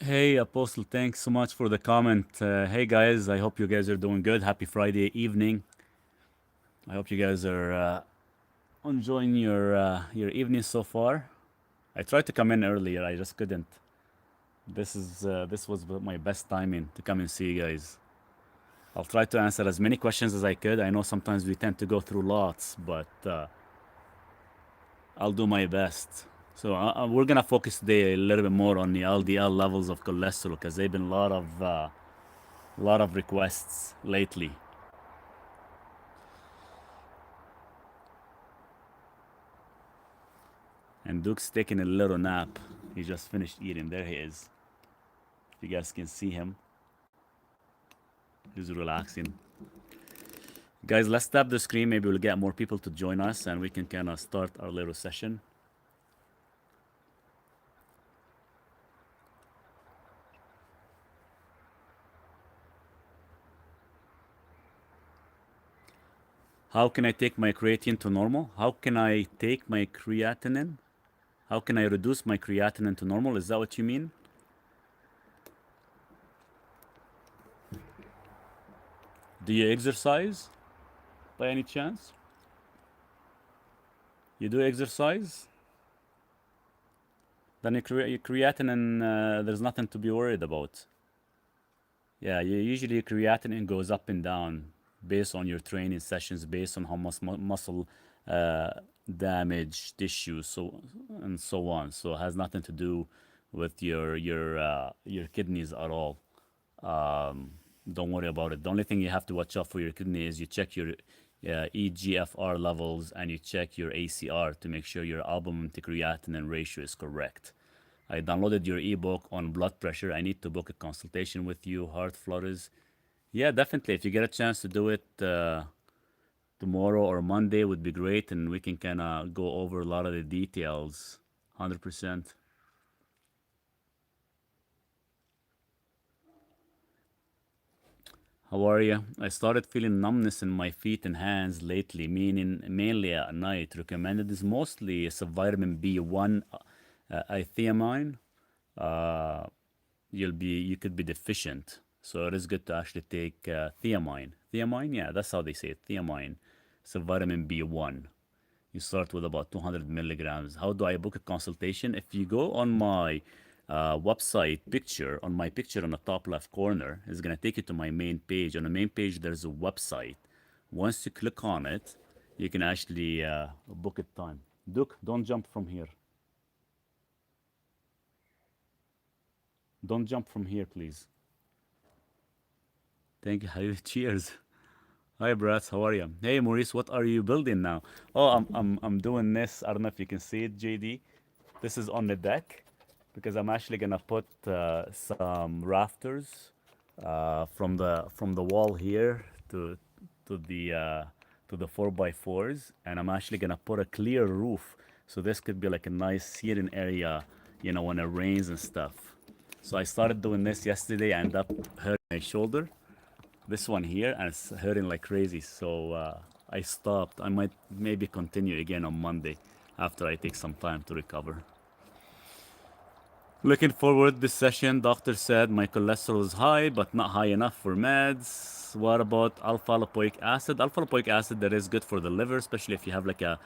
Hey, Apostle, thanks so much for the comment. Hey, guys, I hope you guys are doing good. Happy Friday evening. I hope you guys are enjoying your evening so far. I tried to come in earlier, I just couldn't. This was my best timing to come and see you guys. I'll try to answer as many questions as I could. I know sometimes we tend to go through lots, but I'll do my best. So we're gonna focus today a little bit more on the LDL levels of cholesterol because they've been a lot of requests lately. And Duke's taking a little nap. He just finished eating. There he is. If you guys can see him, he's relaxing. Guys, let's tap the screen. Maybe we'll get more people to join us and we can kind of start our little session. How can I take my creatine to normal? How can I take my creatinine? How can I reduce my creatinine to normal? Is that what you mean? Do you exercise by any chance? You do exercise? Then your creatinine, there's nothing to be worried about. Yeah, usually creatinine goes up and down based on your training sessions, based on how much muscle uh, damage, tissue, so and so on. So it has nothing to do with your kidneys at all. Um, don't worry about it. The only thing you have to watch out for your kidney is you check your EGFR levels and you check your ACR to make sure your albumin to creatinine ratio is correct. I downloaded your ebook on blood pressure. I need to book a consultation with you. Heart flutters. Yeah, definitely. If you get a chance to do it tomorrow or Monday, would be great, and we can kind of go over a lot of the details. 100%. How are you? I started feeling numbness in my feet and hands lately, meaning mainly at night. Recommended is mostly it's a vitamin B1, thiamine. Uh, you could be deficient, so it is good to actually take thiamine. Thiamine, yeah, that's how they say it. Thiamine. It's a vitamin B1. You start with about 200 milligrams. How do I book a consultation? If you go on my website picture, on my picture on the top left corner, it's going to take you to my main page. On the main page, there's a website. Once you click on it, you can actually book a time. Duke, don't jump from here. Don't jump from here, please. Thank you. Cheers. Hi, Brad. How are you? Hey, Maurice. What are you building now? Oh, I'm doing this. I don't know if you can see it, JD. This is on the deck because I'm actually gonna put some rafters from the wall here to the 4x4s, and I'm actually gonna put a clear roof. So this could be like a nice seating area, when it rains and stuff. So I started doing this yesterday. I ended up hurting my shoulder, this one here, and it's hurting like crazy. So I stopped. I might maybe continue again on Monday after I take some time to recover. Looking forward this session. Doctor said my cholesterol is high, but not high enough for meds. What about alpha lipoic acid? Alpha lipoic acid that is good for the liver, especially if you have like a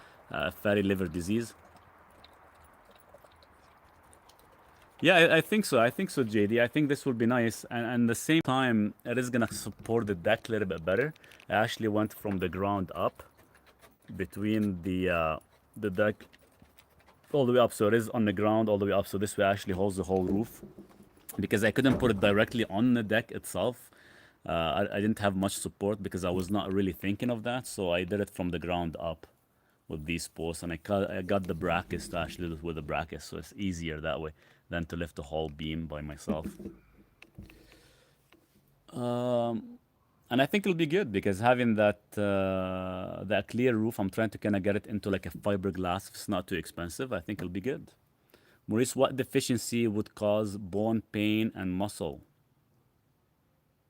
fatty liver disease. Yeah, I think so. I think so, JD. I think this will be nice, and at the same time, it is gonna support the deck a little bit better. I actually went from the ground up between the deck all the way up, so it is on the ground all the way up. So this way actually holds the whole roof because I couldn't put it directly on the deck itself. I didn't have much support because I was not really thinking of that, so I did it from the ground up with these posts, and I got the brackets to actually do it with the brackets, so it's easier that way than to lift the whole beam by myself. Um, and I think it'll be good because having that clear roof, I'm trying to kind of get it into like a fiberglass. If it's not too expensive, I think it'll be good. Maurice, what deficiency would cause bone pain and muscle?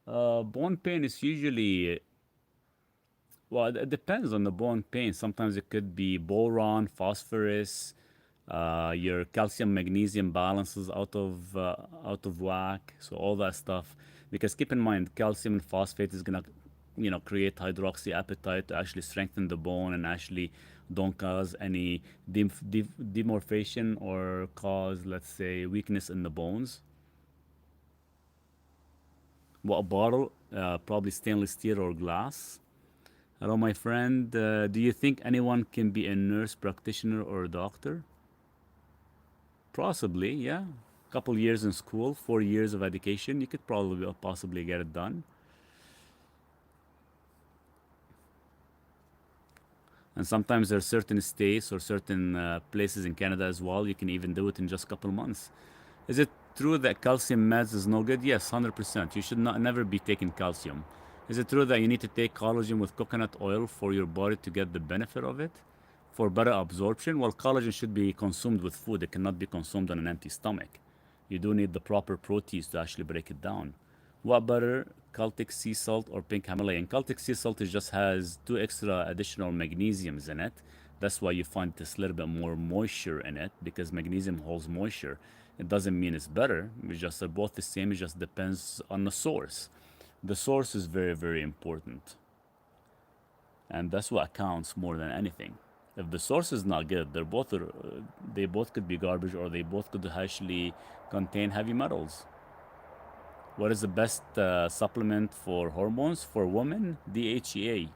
Bone pain is usually, well, it depends on the bone pain. Sometimes it could be boron, phosphorus, Your calcium magnesium balance is out of whack. So all that stuff, because keep in mind, calcium and phosphate is gonna, create hydroxyapatite to actually strengthen the bone and actually don't cause any demorphation or cause, let's say, weakness in the bones. What bottle? Probably stainless steel or glass. Hello, my friend. Do you think anyone can be a nurse practitioner or a doctor? Possibly, yeah. Couple years in school, 4 years of education, you could probably possibly get it done. And sometimes there are certain states or certain places in Canada as well, you can even do it in just a couple months. Is it true that calcium meds is no good? Yes, 100%. You should not never be taking calcium. Is it true that you need to take collagen with coconut oil for your body to get the benefit of it? For better absorption? Well, collagen should be consumed with food. It cannot be consumed on an empty stomach. You do need the proper proteins to actually break it down. What better, Celtic sea salt or pink Himalayan? Celtic sea salt just has two extra additional magnesiums in it. That's why you find this little bit more moisture in it, because magnesium holds moisture. It doesn't mean it's better. It's just they're both the same. It just depends on the source. The source is very, very important. And that's what counts more than anything. If the source is not good, they both could be garbage, or they both could actually contain heavy metals. What is the best supplement for hormones for women? DHEA.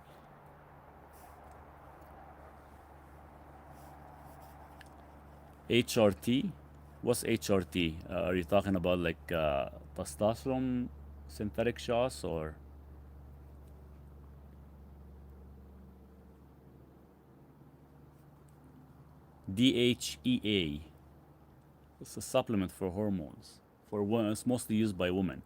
HRT. What's HRT? Are you talking about like testosterone synthetic shots or? DHEA. It's a supplement for hormones. For women, it's mostly used by women.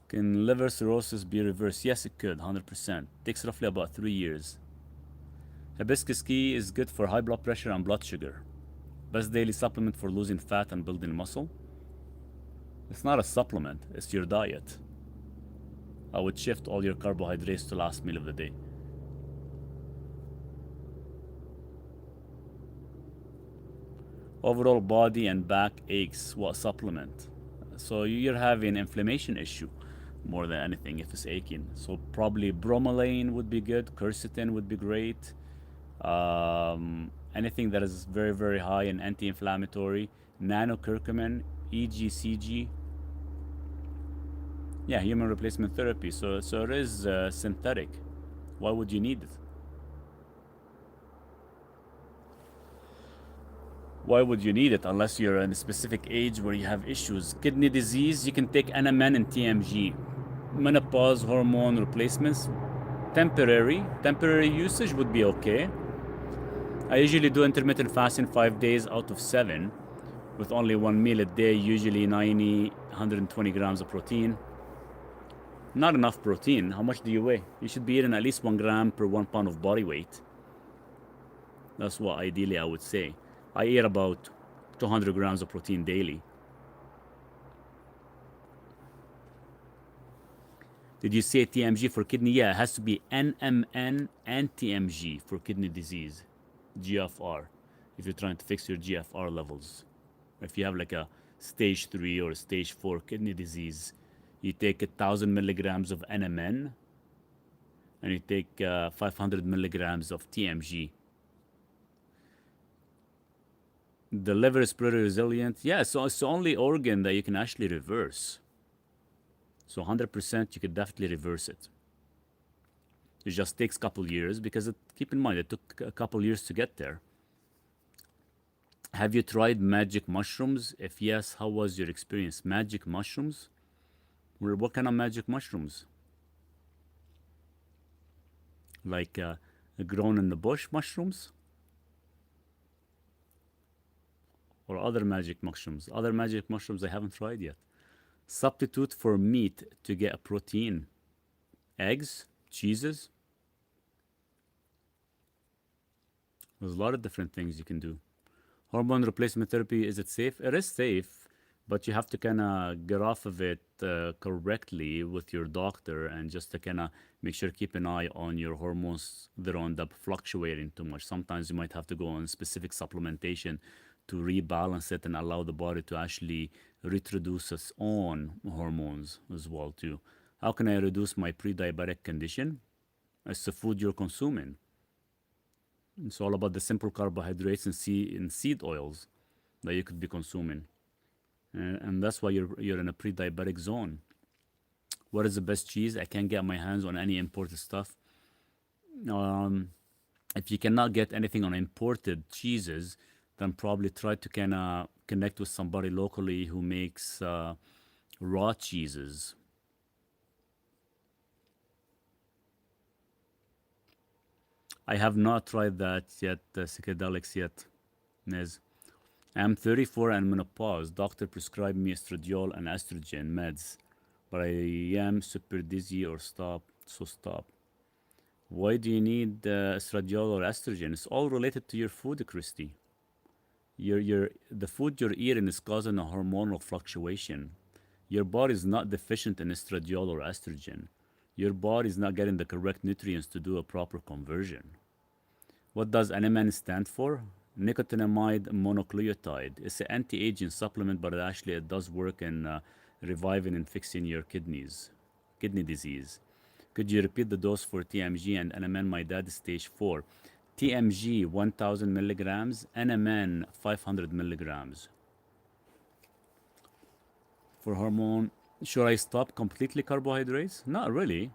Can liver cirrhosis be reversed? Yes, it could, 100%. Takes roughly about 3 years. Hibiscus tea is good for high blood pressure and blood sugar. Best daily supplement for losing fat and building muscle? It's not a supplement, it's your diet. I would shift all your carbohydrates to last meal of the day. Overall body and back aches, what supplement? So you're having inflammation issue more than anything if it's aching. So probably bromelain would be good, quercetin would be great. Anything that is very, very high in anti-inflammatory, nanocurcumin, EGCG. Yeah, human replacement therapy. So it is synthetic. Why would you need it? Why would you need it unless you're in a specific age where you have issues? Kidney disease, you can take NMN and TMG. Menopause hormone replacements, temporary usage would be okay. I usually do intermittent fasting 5 days out of 7 with only one meal a day, usually 90, 120 grams of protein. Not enough protein. How much do you weigh? You should be eating at least 1 gram per 1 pound of body weight. That's what ideally I would say. I eat about 200 grams of protein daily. Did you say TMG for kidney? Yeah, it has to be NMN and TMG for kidney disease. GFR. If you're trying to fix your GFR levels. If you have like a stage 3 or stage 4 kidney disease, you take 1,000 milligrams of NMN and you take 500 milligrams of TMG. The liver is pretty resilient. Yeah, so it's the only organ that you can actually reverse. So 100% you could definitely reverse it. It just takes a couple years because keep in mind, it took a couple years to get there. Have you tried magic mushrooms? If yes, how was your experience? Magic mushrooms? What kind of magic mushrooms? Like grown in the bush mushrooms? Or other magic mushrooms? Other magic mushrooms I haven't tried yet. Substitute for meat to get a protein. Eggs? Cheeses? There's a lot of different things you can do. Hormone replacement therapy, is it safe? It is safe, but you have to kind of get off of it correctly with your doctor, and just to kind of make sure keep an eye on your hormones that don't end up fluctuating too much. Sometimes you might have to go on specific supplementation to rebalance it and allow the body to actually reintroduce its own hormones as well too. How can I reduce my pre-diabetic condition? It's the food you're consuming. It's all about the simple carbohydrates and seed oils that you could be consuming. And that's why you're in a pre-diabetic zone. What is the best cheese? I can't get my hands on any imported stuff. Um, if you cannot get anything on imported cheeses, then probably try to kind of connect with somebody locally who makes raw cheeses. I have not tried that yet, psychedelics yet, Nez. I'm 34 and menopause. Doctor prescribed me estradiol and estrogen meds, but I am super dizzy or stop. Why do you need estradiol or estrogen? It's all related to your food, Christy. The food you're eating is causing a hormonal fluctuation. Your body is not deficient in estradiol or estrogen. Your body is not getting the correct nutrients to do a proper conversion. What does NMN stand for? Nicotinamide mononucleotide. It's an anti-aging supplement, but it does work in reviving and fixing your kidney disease. Could you repeat the dose for TMG and NMN? My dad is stage 4. TMG 1000 milligrams, NMN 500 milligrams. For hormone, should I stop completely carbohydrates? Not really.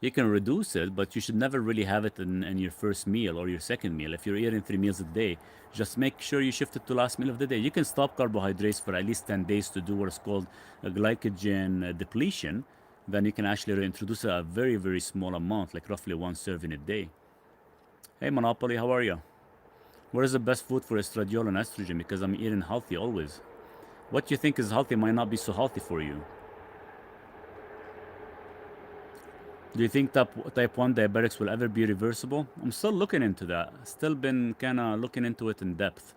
You can reduce it, but you should never really have it in your first meal or your second meal. If you're eating 3 meals a day, just make sure you shift it to last meal of the day. You can stop carbohydrates for at least 10 days to do what is called a glycogen depletion. Then you can actually reintroduce a very, very small amount, like roughly 1 serving a day. Hey Monopoly, how are you? What is the best food for estradiol and estrogen? Because I'm eating healthy always. What you think is healthy might not be so healthy for you. Do you think type 1 diabetics will ever be reversible? I'm still looking into that. Still been kind of looking into it in depth.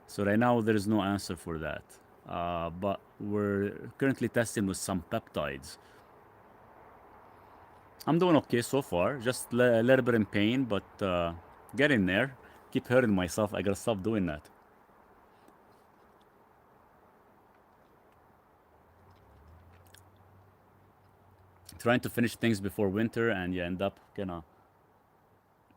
So right now there is no answer for that. But we're currently testing with some peptides. I'm doing okay so far. Just a little bit in pain, but getting there. Keep hurting myself. I gotta stop doing that. Trying to finish things before winter, and you end up kind of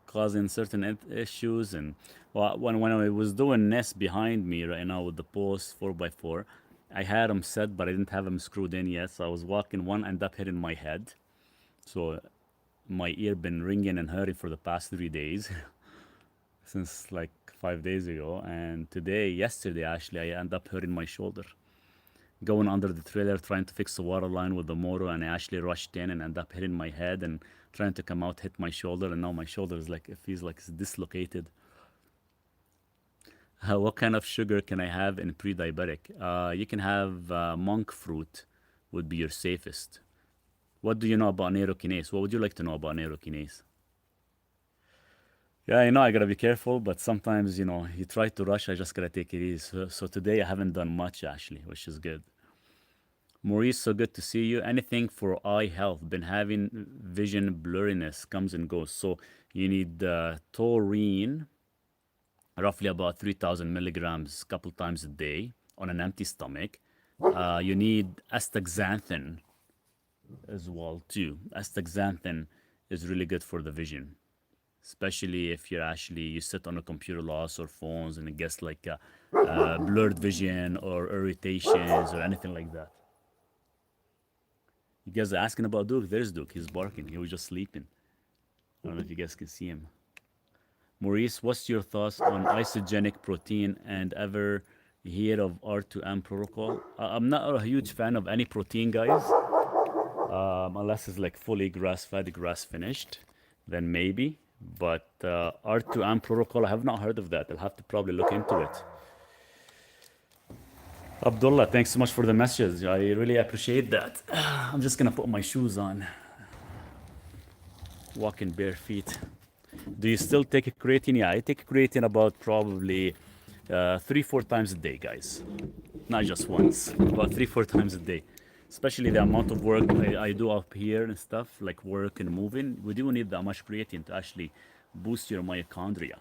causing certain issues. And when I was doing Nest behind me right now with the post 4x4, I had them set, but I didn't have them screwed in yet. So I was walking, one ended up hitting my head. So my ear been ringing and hurting for the past 3 days since like 5 days ago. And yesterday actually, I ended up hurting my shoulder. Going under the trailer, trying to fix the water line with the motor, and I actually rushed in and ended up hitting my head and trying to come out, hit my shoulder, and now my shoulder is like, it feels like it's dislocated. What kind of sugar can I have in pre-diabetic? You can have monk fruit would be your safest. What do you know about neurokinase? What would you like to know about neurokinase? Yeah, I know I gotta be careful, but sometimes, you try to rush, I just gotta take it easy. So today I haven't done much actually, which is good. Maurice, so good to see you. Anything for eye health? Been having vision blurriness, comes and goes. So you need taurine, roughly about 3,000 milligrams, couple times a day on an empty stomach. You need astaxanthin as well too. Astaxanthin is really good for the vision, especially if you sit on a computer loss or phones and it gets like blurred vision or irritations or anything like that. You guys are asking about Duke. There's Duke. He's barking. He was just sleeping. I don't know if you guys can see him. Maurice, what's your thoughts on isogenic protein and ever hear of R2M protocol? I'm not a huge fan of any protein, guys, unless it's like fully grass-fed, grass-finished, then maybe. But R2M protocol, I have not heard of that. I'll have to probably look into it. Abdullah, thanks so much for the message. I really appreciate that. I'm just gonna put my shoes on. Walking bare feet. Do you still take a creatine? Yeah, I take creatine about probably 3-4 times a day, guys. Not just once, but 3-4 times a day. Especially the amount of work I do up here and stuff, like work and moving, we do need that much creatine to actually boost your mitochondria.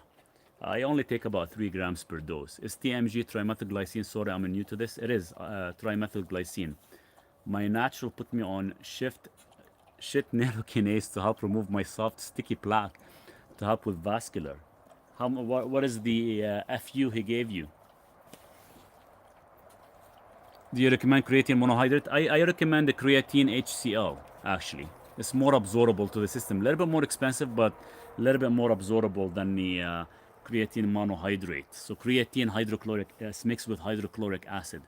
I only take about 3 grams per dose. Is TMG trimethylglycine? Sorry, I'm new to this. It is trimethylglycine. My natural put me on shit neokinase to help remove my soft sticky plaque to help with vascular. What is the FU he gave you? Do you recommend creatine monohydrate? I recommend the creatine HCl, actually. It's more absorbable to the system. A little bit more expensive, but a little bit more absorbable than the creatine monohydrate. So creatine hydrochloric is mixed with hydrochloric acid.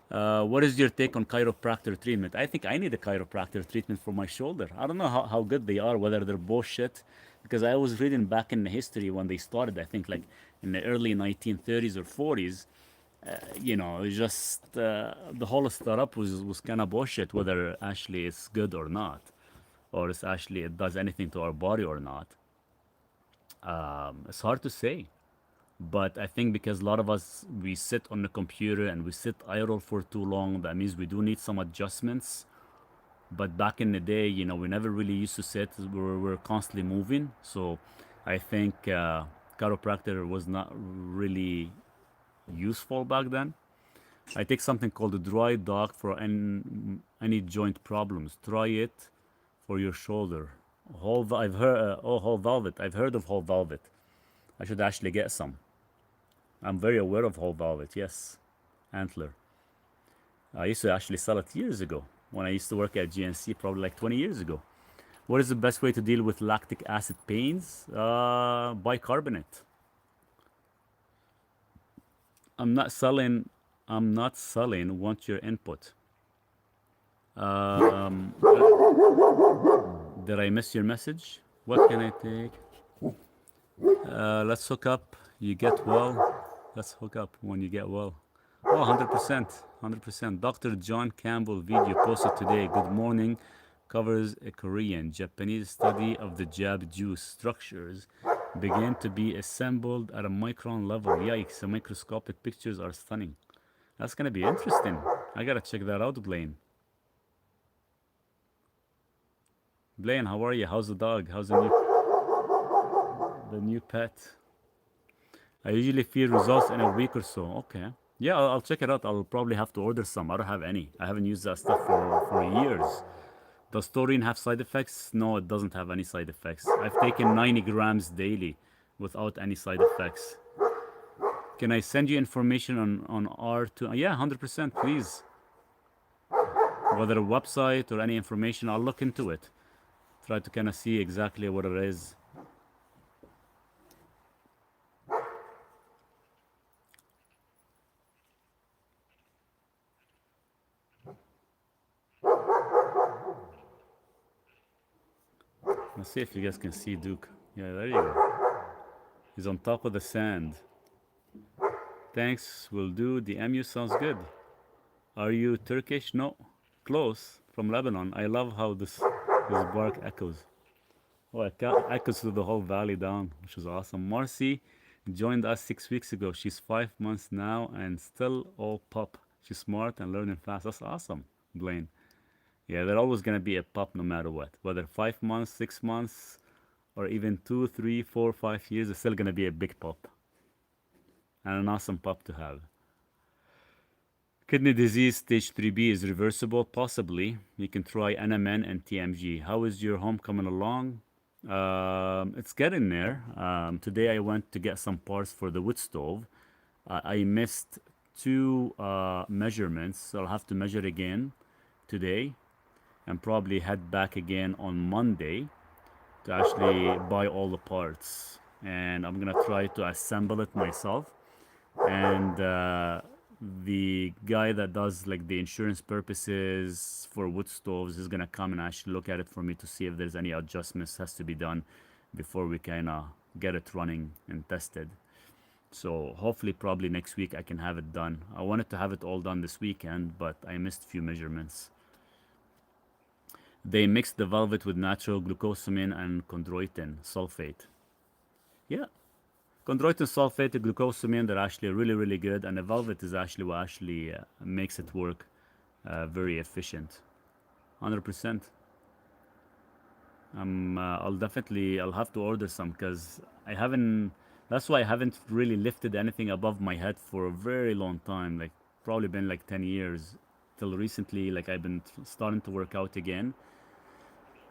What is your take on chiropractor treatment? I think I need a chiropractor treatment for my shoulder. I don't know how good they are, whether they're bullshit. Because I was reading back in the history when they started, I think like in the early 1930s or 40s, the whole startup was kind of bullshit, whether actually it's good or not, or it's actually it does anything to our body or not. It's hard to say. But I think because a lot of us, we sit on the computer and we sit idle for too long, that means we do need some adjustments. But back in the day, we never really used to sit. We're constantly moving. So I think chiropractor was not really useful back then. I take something called a dry dock for any joint problems. Try it for your shoulder. I've heard whole velvet. I've heard of whole velvet. I should actually get some. I'm very aware of whole velvet. Yes, antler. I used to actually sell it years ago when I used to work at GNC, probably like 20 years ago. What is the best way to deal with lactic acid pains? Bicarbonate. I'm not selling. Want your input. Um, did I miss your message? What can I take? Let's hook up. You get well. Let's hook up when you get well. Oh, 100%. 100%. Dr. John Campbell video posted today. Good morning. Covers a Korean, Japanese study of the jab juice structures began to be assembled at a micron level. Yikes, the microscopic pictures are stunning. That's going to be interesting. I got to check that out, Blaine. Blaine, how are you? How's the dog? How's the new pet? I usually feel results in a week or so. Okay. Yeah, I'll check it out. I'll probably have to order some. I don't have any. I haven't used that stuff for years. Does taurine have side effects? No, it doesn't have any side effects. I've taken 90 grams daily without any side effects. Can I send you information on R2? Yeah, 100%, please. Whether a website or any information, I'll look into it. Try to kind of see exactly what it is. Let's see if you guys can see Duke. Yeah, there you go. He's on top of the sand. Thanks, will do. The MU sounds good. Are you Turkish? No. Close. From Lebanon. I love how this bark echoes. Oh, it echoes through the whole valley down, which is awesome. Marcy joined us 6 weeks ago. She's 5 months now and still all pup. She's smart and learning fast. That's awesome, Blaine. Yeah, they're always going to be a pup no matter what. Whether 5 months, 6 months, or even 2, 3, 4, 5 years, it's still going to be a big pup. And an awesome pup to have. Kidney disease stage 3B is reversible, possibly. You can try NMN and TMG. How is your home coming along? It's getting there. Today I went to get some parts for the wood stove. I missed 2 measurements, so I'll have to measure again today and probably head back again on Monday to actually buy all the parts. And I'm gonna try to assemble it myself. And the guy that does like the insurance purposes for wood stoves is gonna come and actually look at it for me to see if there's any adjustments has to be done before we kind of get it running and tested. So hopefully probably next week I can have it done. I wanted to have it all done this weekend, but I missed a few measurements. They mixed the velvet with natural glucosamine and chondroitin sulfate. Yeah, Chondroitin sulfate, glucosamine, they're actually really, really good, and the Velvet is actually what actually makes it work very efficient. 100%. I'll have to order some because I haven't. That's why I haven't really lifted anything above my head for a very long time. Like probably been like 10 years till recently. Like I've been starting to work out again,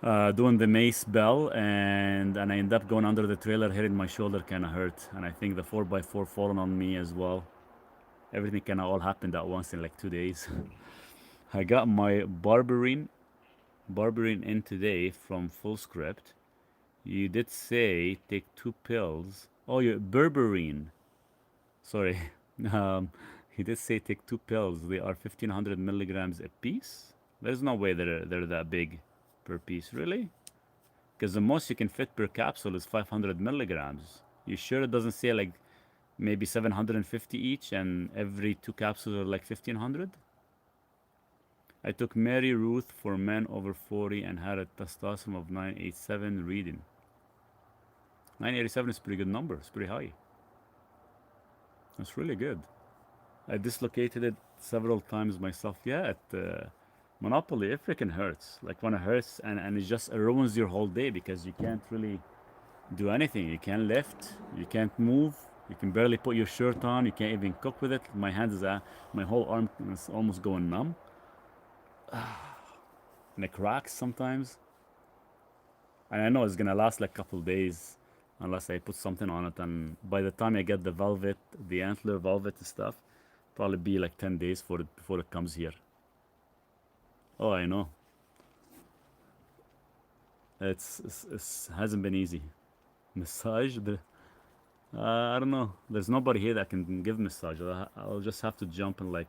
doing the mace bell, and I end up going under the trailer, hitting my shoulder, kind of hurt, and I think the 4x4 falling on me as well. Everything kind of all happened at once in like 2 days. I got my Barberine in today from Full Script. You did say take 2 pills. Oh, you berberine. Sorry. Um, he did say take 2 pills. They are 1,500 milligrams a piece. There's no way they're that big per piece, really? Because the most you can fit per capsule is 500 milligrams. You sure it doesn't say like maybe 750 each and every 2 capsules are like 1,500? I took Mary Ruth for men over 40 and had a testosterone of 987 reading. 987 is a pretty good number. It's pretty high. That's really good. I dislocated it several times myself. Yeah, Monopoly, it freaking hurts. Like when it hurts and it just ruins your whole day because you can't really do anything. You can't lift, you can't move, you can barely put your shirt on, you can't even cook with it. My hand is, my whole arm is almost going numb. And it cracks sometimes. And I know it's gonna last like a couple days unless I put something on it. And by the time I get the velvet, the antler velvet stuff, probably be like 10 days for it before it comes here. Oh, I know. It's hasn't been easy. Massage? I don't know. There's nobody here that can give massage. I'll just have to jump in like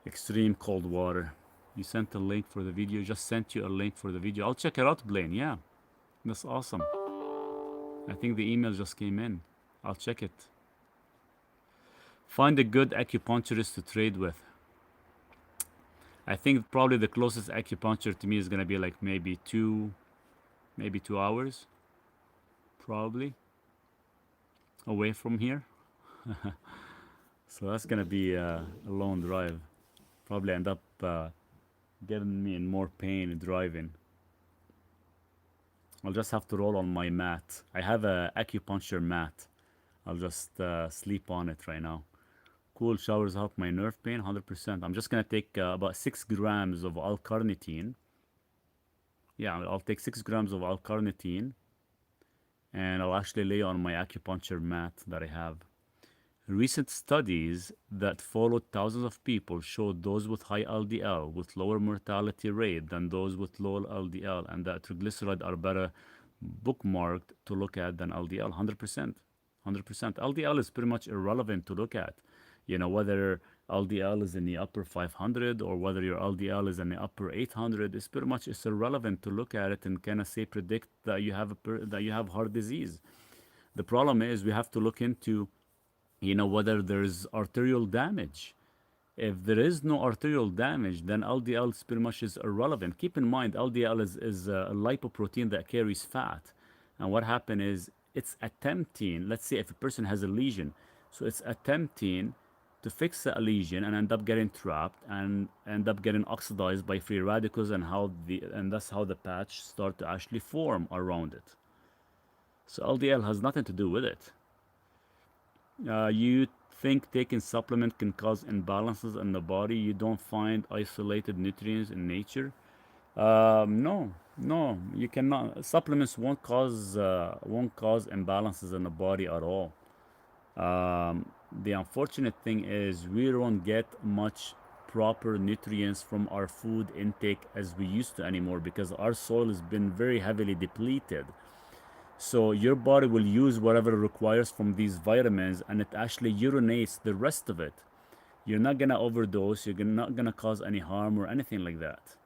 extreme cold water. You sent a link for the video. Just sent you a link for the video. I'll check it out, Blaine. Yeah, that's awesome. I think the email just came in. I'll check it. Find a good acupuncturist to trade with. I think probably the closest acupuncture to me is gonna be like maybe 2 hours, probably away from here. So that's gonna be a long drive. Probably end up getting me in more pain driving. I'll just have to roll on my mat. I have a acupuncture mat. I'll just sleep on it right now. Cool showers help my nerve pain, 100%. I'm just gonna take about 6 grams of L-carnitine. Yeah, I'll take 6 grams of L-carnitine and I'll actually lay on my acupuncture mat that I have. Recent studies that followed thousands of people showed those with high LDL with lower mortality rate than those with low LDL, and that triglycerides are better bookmarked to look at than LDL. 100%. 100%. LDL is pretty much irrelevant to look at. You know, whether LDL is in the upper 500 or whether your LDL is in the upper 800, it's pretty much it's irrelevant to look at it and kind of say predict that you have heart disease. The problem is we have to look into, you know, whether there's arterial damage. If there is no arterial damage, then LDL is pretty much is irrelevant. Keep in mind, LDL is a lipoprotein that carries fat. And what happened is it's attempting, let's say if a person has a lesion, so it's attempting to fix a lesion and end up getting trapped and end up getting oxidized by free radicals, and that's how the patch start to actually form around it. So LDL has nothing to do with it. You think taking supplement can cause imbalances in the body? You don't find isolated nutrients in nature? No, no, you cannot. Supplements won't cause imbalances in the body at all. The unfortunate thing is we don't get much proper nutrients from our food intake as we used to anymore because our soil has been very heavily depleted. So your body will use whatever it requires from these vitamins and it actually urinates the rest of it. You're not gonna overdose, you're not gonna cause any harm or anything like that.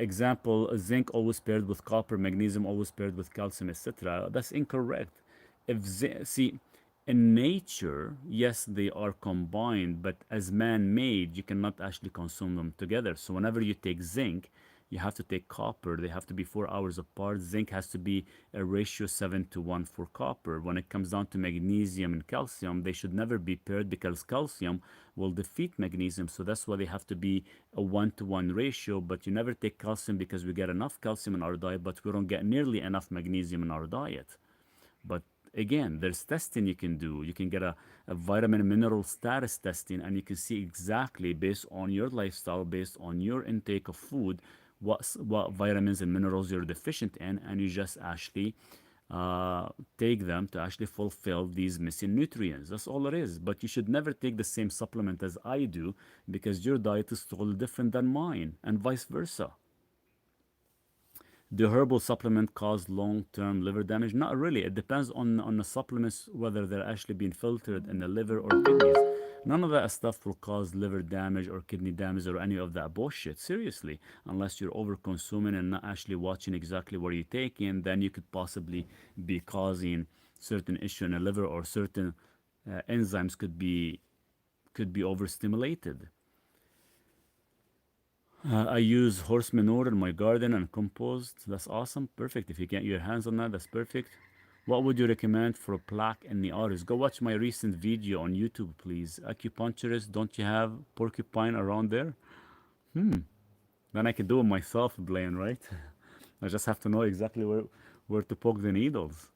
Example, zinc always paired with copper, magnesium always paired with calcium, etc. That's incorrect. See, in nature, yes, they are combined, but as man-made, you cannot actually consume them together. So whenever you take zinc, You have to take copper. They have to be 4 hours apart. Zinc has to be a ratio 7 to 1 for copper. When it comes down to magnesium and calcium, they should never be paired because calcium will defeat magnesium. So that's why they have to be a 1 to 1 ratio. But you never take calcium because we get enough calcium in our diet, but we don't get nearly enough magnesium in our diet. But again, there's testing you can do. You can get a vitamin and mineral status testing, and you can see exactly based on your lifestyle, based on your intake of food, what vitamins and minerals you're deficient in, and you just actually take them to actually fulfill these missing nutrients. That's all it is. But you should never take the same supplement as I do because your diet is totally different than mine, and vice versa. Do herbal supplement cause long-term liver damage? Not really. It depends on the supplements, whether they're actually being filtered in the liver or kidneys. None of that stuff will cause liver damage or kidney damage or any of that bullshit. Seriously, unless you're over-consuming and not actually watching exactly what you're taking, then you could possibly be causing certain issue in the liver, or certain enzymes could be overstimulated. I use horse manure in my garden and compost. That's awesome. Perfect. If you get your hands on that, that's perfect. What would you recommend for a plaque in the arteries? Go watch my recent video on YouTube, please. Acupuncturist, don't you have porcupine around there? Then I can do it myself, Blaine, right? I just have to know exactly where to poke the needles.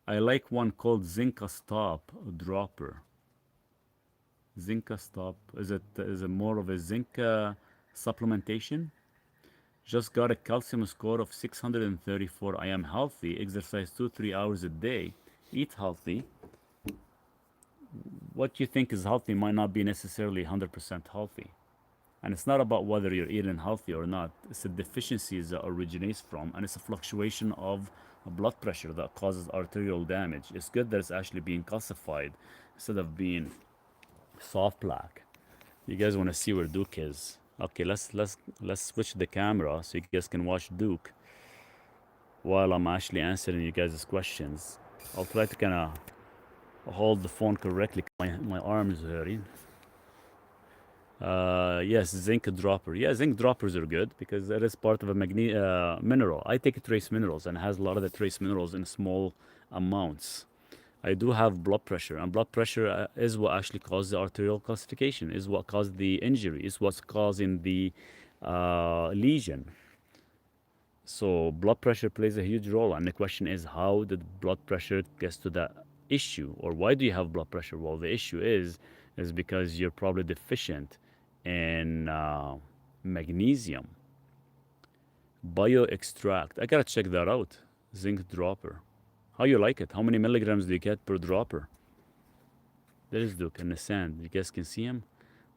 I like one called Zinca Stop Dropper. Zinca Stop. Is it more of a zinc supplementation? Just got a calcium score of 634. I am healthy. Exercise 2-3 hours a day. Eat healthy. What you think is healthy might not be necessarily 100% healthy. And it's not about whether you're eating healthy or not. It's the deficiencies that originates from, and it's a fluctuation of blood pressure that causes arterial damage. It's good that it's actually being calcified instead of being soft plaque. You guys want to see where Duke is? Okay, let's switch the camera so you guys can watch Duke while I'm actually answering you guys' questions. I'll try to kind of hold the phone correctly. My arm is hurting. Yes, zinc dropper. Yeah, zinc droppers are good because that is part of a mineral. I take trace minerals, and it has a lot of the trace minerals in small amounts. I do have blood pressure, and blood pressure is what actually causes the arterial calcification, is what caused the injury, is what's causing the lesion. So blood pressure plays a huge role, and the question is, how did blood pressure get to that issue, or why do you have blood pressure? Well, the issue is because you're probably deficient in magnesium. Bio extract. I gotta check that out. Zinc dropper. How you like it? How many milligrams do you get per dropper? There is Duke in the sand. You guys can see him.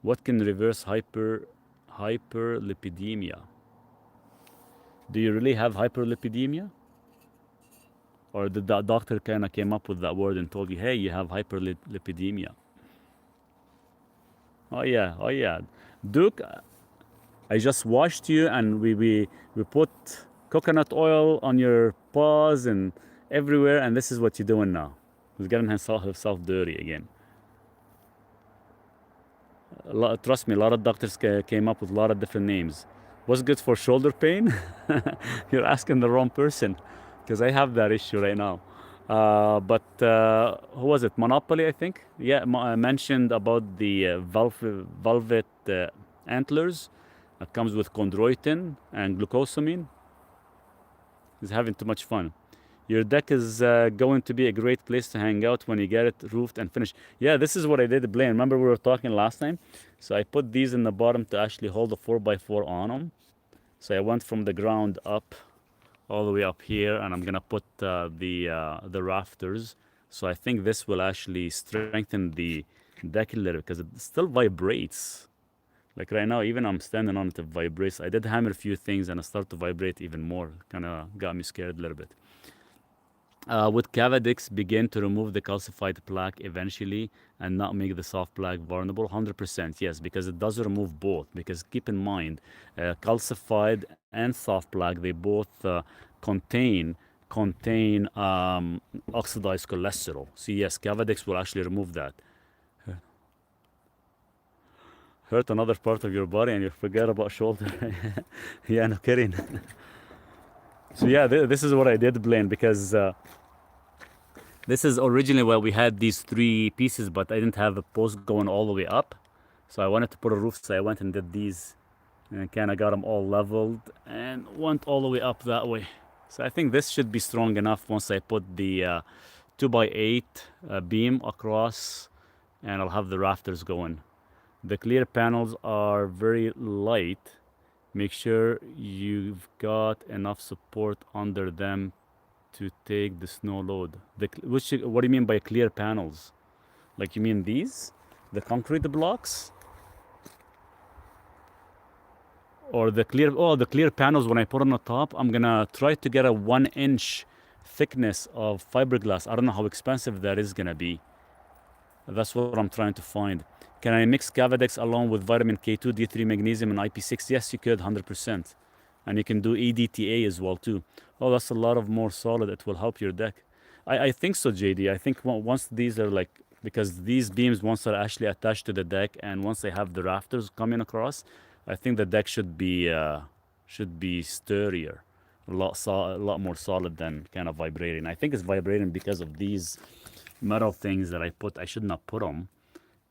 What can reverse hyperlipidemia? Do you really have hyperlipidemia? Or did that doctor kind of came up with that word and told you, hey, you have hyperlipidemia? Oh yeah. Duke, I just washed you, and we put coconut oil on your paws and everywhere, and this is what you're doing now. He's getting himself dirty again. Trust me, a lot of doctors came up with a lot of different names. What's good for shoulder pain? You're asking the wrong person, because I have that issue right now. But who was it? Monopoly, I think. Yeah, I mentioned about the velvet antlers. It comes with chondroitin and glucosamine. He's having too much fun. Your deck is going to be a great place to hang out when you get it roofed and finished. Yeah, this is what I did, Blaine. Remember we were talking last time? So I put these in the bottom to actually hold the 4x4 on them. So I went from the ground up all the way up here, and I'm gonna put the rafters. So I think this will actually strengthen the deck a little, because it still vibrates. Like right now, even I'm standing on it, it vibrates. I did hammer a few things and it started to vibrate even more. Kind of got me scared a little bit. Would Cavadix begin to remove the calcified plaque eventually and not make the soft plaque vulnerable? 100% yes, because it does remove both. Because keep in mind, calcified and soft plaque, they both contain oxidized cholesterol. So yes, Cavadix will actually remove that. hurt another part of your body and you forget about shoulder. Yeah, no kidding. So yeah, this is what I did, Blaine, because this is originally where we had these three pieces, but I didn't have a post going all the way up. So I wanted to put a roof, so I went and did these and kind of got them all leveled and went all the way up that way. So I think this should be strong enough once I put the 2x8 beam across, and I'll have the rafters going. The clear panels are very light. Make sure you've got enough support under them to take the snow load. What do you mean by clear panels? Like, you mean these? The concrete blocks? Or the clear panels, when I put on the top, I'm gonna try to get a 1-inch thickness of fiberglass. I don't know how expensive that is gonna be. That's what I'm trying to find. Can I mix Cavadex along with vitamin K2, D3, magnesium, and IP6? Yes, you could, 100%. And you can do EDTA as well too. Oh, that's a lot of more solid. It will help your deck. I think so, JD. I think once these are like, because these beams once are actually attached to the deck, and once they have the rafters coming across, I think the deck should be sturdier, a lot more solid than kind of vibrating. I think it's vibrating because of these metal things that I should not put them,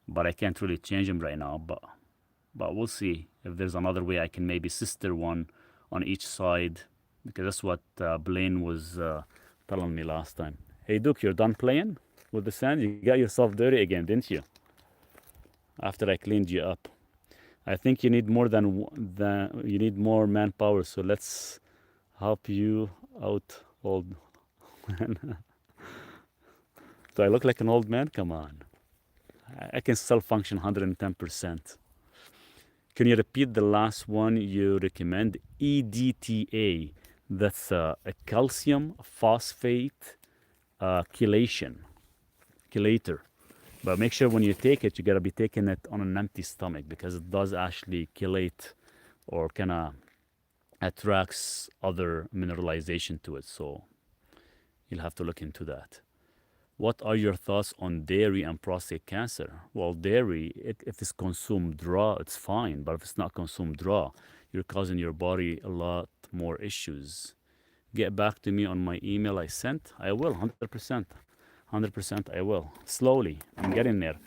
but I can't really change them right now. But we'll see if there's another way I can maybe sister one on each side, because that's what Blaine was telling me last time. Hey Duke, you're done playing with the sand? You got yourself dirty again, didn't you? After I cleaned you up. I think you need more you need more manpower, so let's help you out, old man. Do I look like an old man? Come on. I can still function 110%. Can you repeat the last one you recommend? EDTA. That's a calcium phosphate chelator. But make sure when you take it, you gotta be taking it on an empty stomach, because it does actually chelate or kind of attracts other mineralization to it. So you'll have to look into that. What are your thoughts on dairy and prostate cancer? Well, dairy, if it's consumed raw, it's fine. But if it's not consumed raw, you're causing your body a lot more issues. Get back to me on my email I sent. I will, 100%. 100% I will. Slowly, I'm getting there.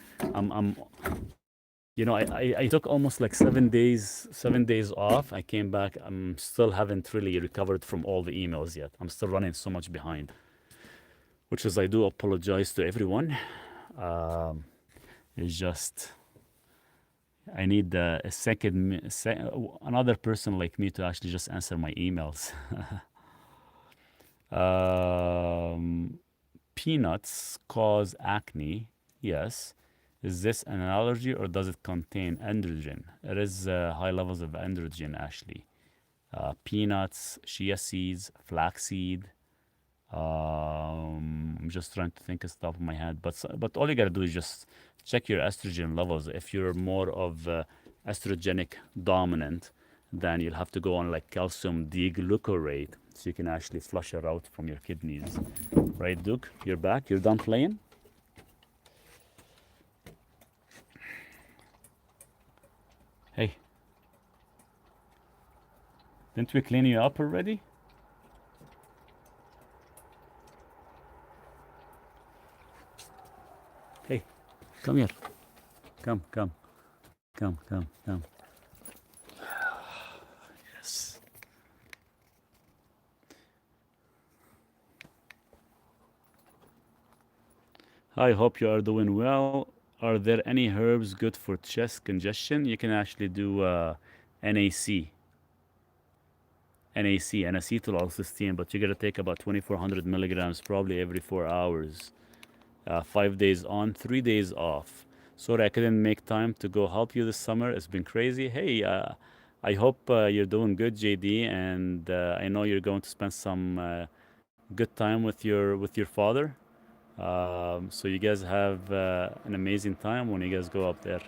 I took almost like 7 days off. I came back. I'm still haven't really recovered from all the emails yet. I'm still running so much behind, which is, I do apologize to everyone. It's just, I need another person like me to actually just answer my emails. Peanuts cause acne, yes. Is this an allergy or does it contain androgen? It is high levels of androgen, actually. Peanuts, chia seeds, flaxseed. I'm just trying to think off the top of my head. But all you gotta do is just check your estrogen levels. If you're more of estrogenic dominant, then you'll have to go on like calcium deglucarate, so you can actually flush it out from your kidneys. Right, Duke? You're back? You're done playing? Hey. Didn't we clean you up already? Hey, come here. Come. Yes. I hope you are doing well. Are there any herbs good for chest congestion? You can actually do NAC, N-acetyl-L-cysteine, but you gotta take about 2,400 milligrams probably every 4 hours. 5 days on, 3 days off. Sorry, I couldn't make time to go help you this summer. It's been crazy. Hey, I hope you're doing good, JD, and I know you're going to spend some good time with your father. So you guys have an amazing time when you guys go up there.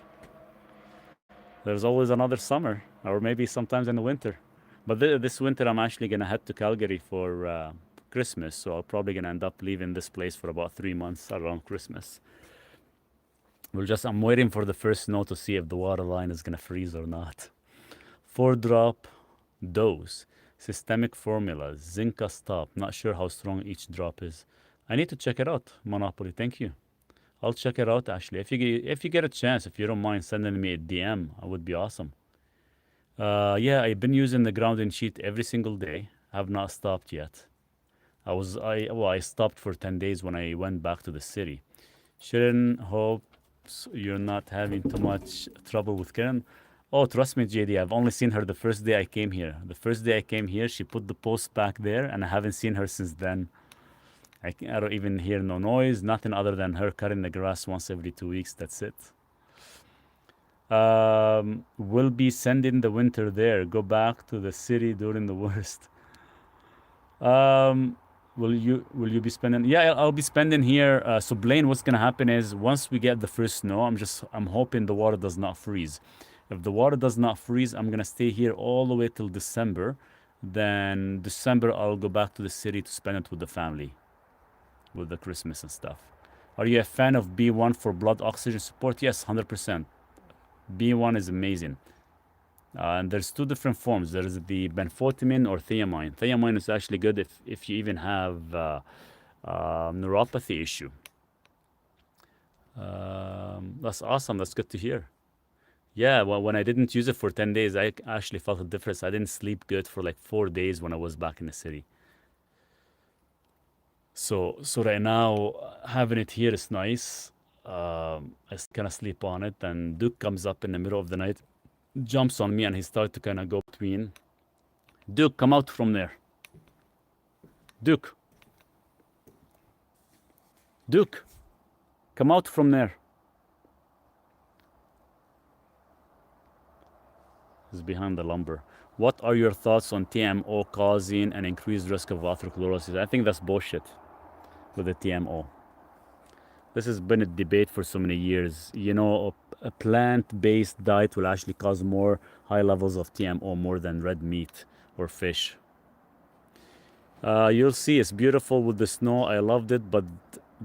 There's always another summer, or maybe sometimes in the winter. But this winter, I'm actually gonna head to Calgary for Christmas, so I'm probably gonna end up leaving this place for about 3 months around Christmas. I'm waiting for the first snow to see if the water line is gonna freeze or not. 4-drop dose, systemic formula, Zinca stop. Not sure how strong each drop is. I need to check it out, Monopoly. Thank you. I'll check it out actually. If you get a chance, if you don't mind sending me a DM, I would be awesome. Yeah, I've been using the grounding sheet every single day. Have not stopped yet. I stopped for 10 days when I went back to the city. Sharon, hopes you're not having too much trouble with Karen. Oh, trust me, JD, I've only seen her the first day I came here. The first day I came here, she put the post back there, and I haven't seen her since then. I don't even hear no noise, nothing other than her cutting the grass once every 2 weeks. That's it. We'll be sending the winter there. Go back to the city during the worst. Will you be spending? Yeah, I'll be spending here. So Blaine, what's gonna happen is once we get the first snow, I'm hoping the water does not freeze. If the water does not freeze, I'm gonna stay here all the way till December. Then December I'll go back to the city to spend it with the family, with the Christmas and stuff. Are you a fan of B1 for blood oxygen support? Yes, 100%. B1 is amazing. And there's two different forms. There's the benfotiamine or thiamine. Thiamine is actually good if you even have neuropathy issue. That's awesome. That's good to hear. Yeah, well, when I didn't use it for 10 days, I actually felt a difference. I didn't sleep good for like 4 days when I was back in the city. So right now, having it here is nice. I kind of sleep on it, and Duke comes up in the middle of the night, jumps on me, and he starts to kind of go between. Duke, come out from there. Duke. Duke, come out from there. He's behind the lumber. What are your thoughts on TMO causing an increased risk of atherosclerosis? I think that's bullshit with the TMO. This has been a debate for so many years. You know, a plant-based diet will actually cause more high levels of TMO more than red meat or fish. You'll see, it's beautiful with the snow. I loved it, but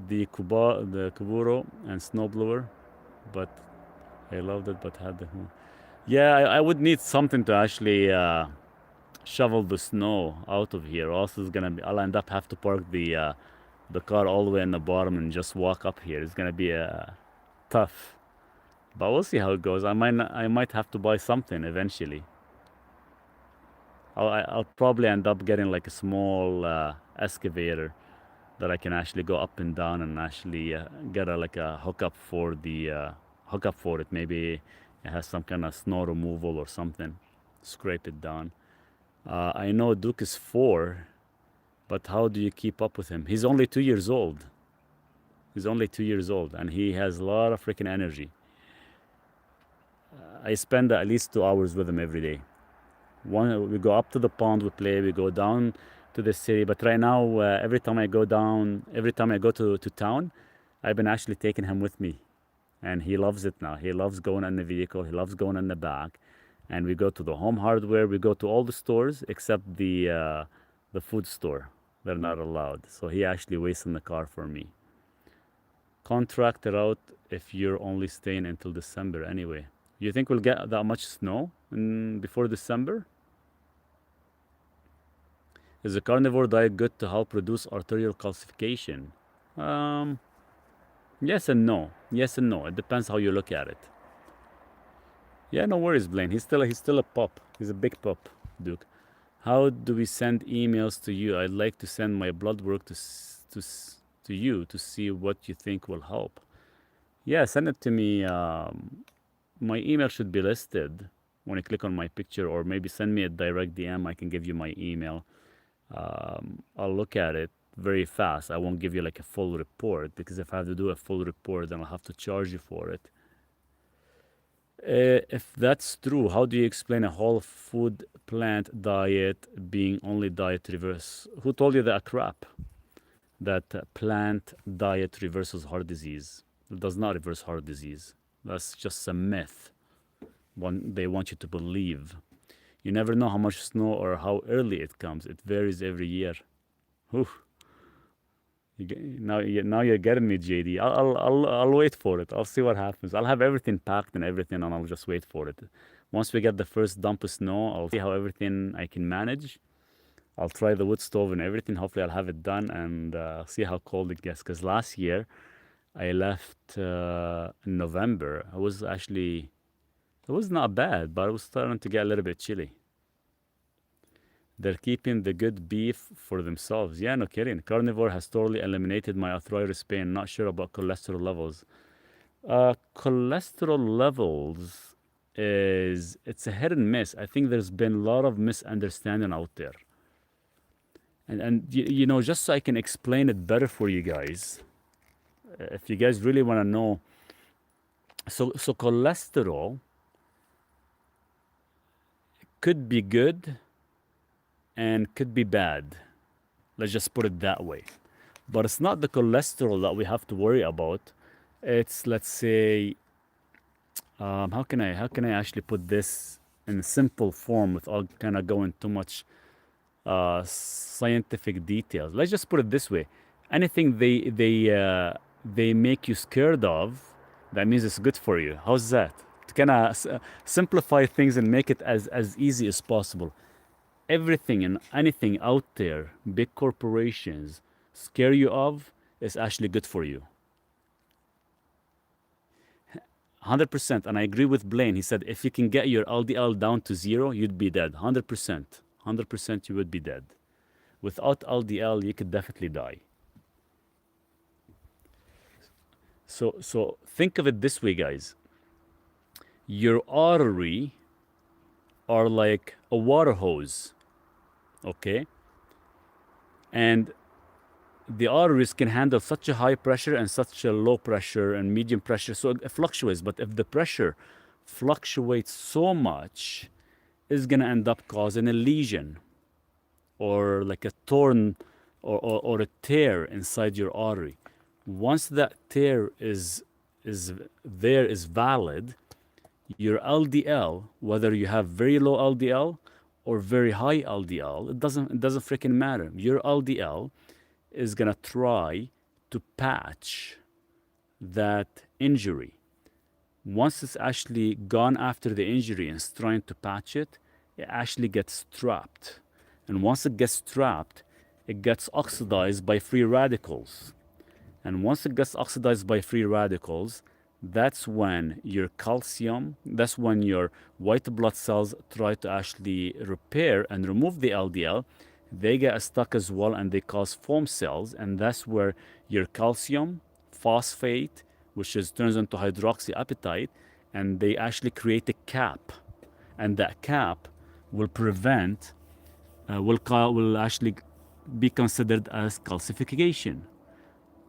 the Kuburo and snowblower, but I loved it, but had the... Yeah, I would need something to actually shovel the snow out of here. Also, I'll end up have to park the car all the way in the bottom and just walk up here. It's gonna be tough, but we'll see how it goes. I might have to buy something eventually. I'll probably end up getting like a small excavator that I can actually go up and down and actually get like a hookup for it. Maybe it has some kind of snow removal or something. Scrape it down. I know Duke is 4, but how do you keep up with him? He's only 2 years old. And he has a lot of freaking energy. I spend at least 2 hours with him every day. We go up to the pond, we play, we go down to the city. But right now, every time I go to town, I've been actually taking him with me. And he loves it now. He loves going in the vehicle. He loves going in the back. And we go to the home hardware. We go to all the stores except the food store. They're not allowed. So he actually waits in the car for me. Contract it out if you're only staying until December anyway. You think we'll get that much snow before December? Is the carnivore diet good to help reduce arterial calcification? Yes and no. It depends how you look at it. Yeah, no worries, Blaine. He's still a pup. He's a big pup, Duke. How do we send emails to you? I'd like to send my blood work to you to see what you think will help. Yeah, send it to me. My email should be listed when you click on my picture, or maybe send me a direct DM. I can give you my email. I'll look at it very fast. I won't give you like a full report, because if I have to do a full report, then I'll have to charge you for it. If that's true, how do you explain a whole food plant diet being only diet reverse? Who told you that crap? That plant diet reverses heart disease. It does not reverse heart disease. That's just a myth they want you to believe. You never know how much snow or how early it comes. It varies every year. Whew. Now you're getting me, JD. I'll wait for it. I'll see what happens. I'll have everything packed and everything, and I'll just wait for it. Once we get the first dump of snow, I'll see how everything I can manage. I'll try the wood stove and everything. Hopefully, I'll have it done and see how cold it gets. Because last year, I left in November. It was not bad, but it was starting to get a little bit chilly. They're keeping the good beef for themselves. Yeah, no kidding. Carnivore has totally eliminated my arthritis pain. Not sure about cholesterol levels. Cholesterol levels it's a hit and miss. I think there's been a lot of misunderstanding out there. And you know, just so I can explain it better for you guys, if you guys really want to know, so cholesterol could be good and could be bad. Let's just put it that way. But it's not the cholesterol that we have to worry about. It's, let's say, how can I actually put this in a simple form without kind of going too much scientific details? Let's just put it this way: anything they make you scared of, that means it's good for you. How's that? To kind of simplify things and make it as easy as possible. Everything and anything out there, big corporations scare you of, is actually good for you. 100%. And I agree with Blaine. He said if you can get your LDL down to 0, you'd be dead. 100%. 100% you would be dead. Without LDL, you could definitely die. So think of it this way, guys. Your artery are like a water hose, okay? And the arteries can handle such a high pressure and such a low pressure and medium pressure, so it fluctuates. But if the pressure fluctuates so much, it's gonna end up causing a lesion or like a torn or a tear inside your artery. Once that tear is valid, your LDL, whether you have very low LDL or very high LDL, it doesn't freaking matter. Your LDL is gonna try to patch that injury. Once it's actually gone after the injury and is trying to patch it, it actually gets trapped. And once it gets trapped, it gets oxidized by free radicals. And once it gets oxidized by free radicals, that's when your calcium, that's when your white blood cells try to actually repair and remove the LDL. They get stuck as well and they cause foam cells, and that's where your calcium, phosphate, which turns into hydroxyapatite, and they actually create a cap. And that cap will prevent, will actually be considered as calcification.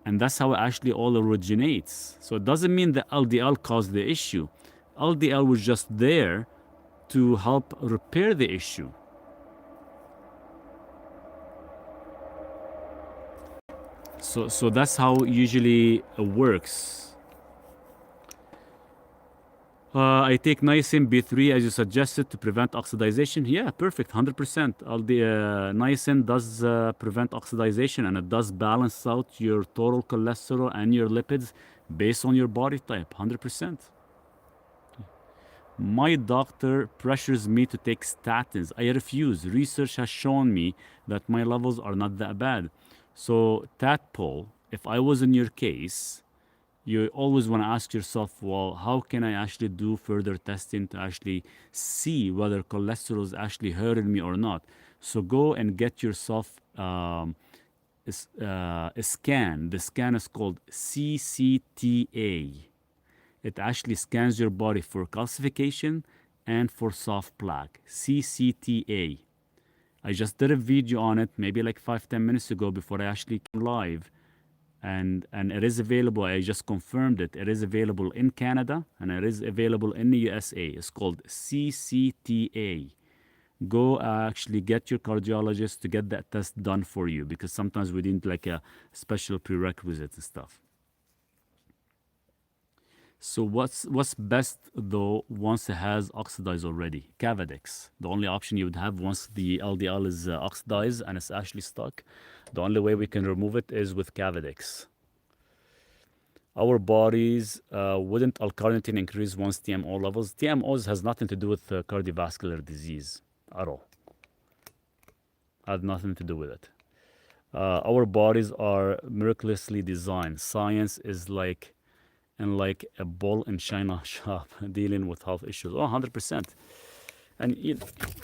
And that's how it actually all originates. So it doesn't mean that LDL caused the issue. LDL was just there to help repair the issue. So that's how it usually works. I take niacin B3 as you suggested to prevent oxidization. Yeah, perfect, 100%. Niacin does prevent oxidization, and it does balance out your total cholesterol and your lipids based on your body type, 100%. My doctor pressures me to take statins. I refuse. Research has shown me that my levels are not that bad. So, Tadpole, if I was in your case, you always want to ask yourself, well, how can I actually do further testing to actually see whether cholesterol is actually hurting me or not? So go and get yourself a scan. The scan is called CCTA. It actually scans your body for calcification and for soft plaque. CCTA. I just did a video on it maybe like 5-10 minutes ago before I actually came live. And it is available. I just confirmed it. It is available in Canada and it is available in the USA. It's called CCTA. Go actually get your cardiologist to get that test done for you, because sometimes we need like a special prerequisite and stuff. So what's best though once it has oxidized already? Cavadex. The only option you would have once the LDL is oxidized and it's actually stuck, the only way we can remove it is with Cavadex. Our bodies wouldn't L-carnitine increase once TMO levels? TMOs has nothing to do with cardiovascular disease at all. Had nothing to do with it. Our bodies are miraculously designed. Science is like a bull in china shop dealing with health issues. 100%. And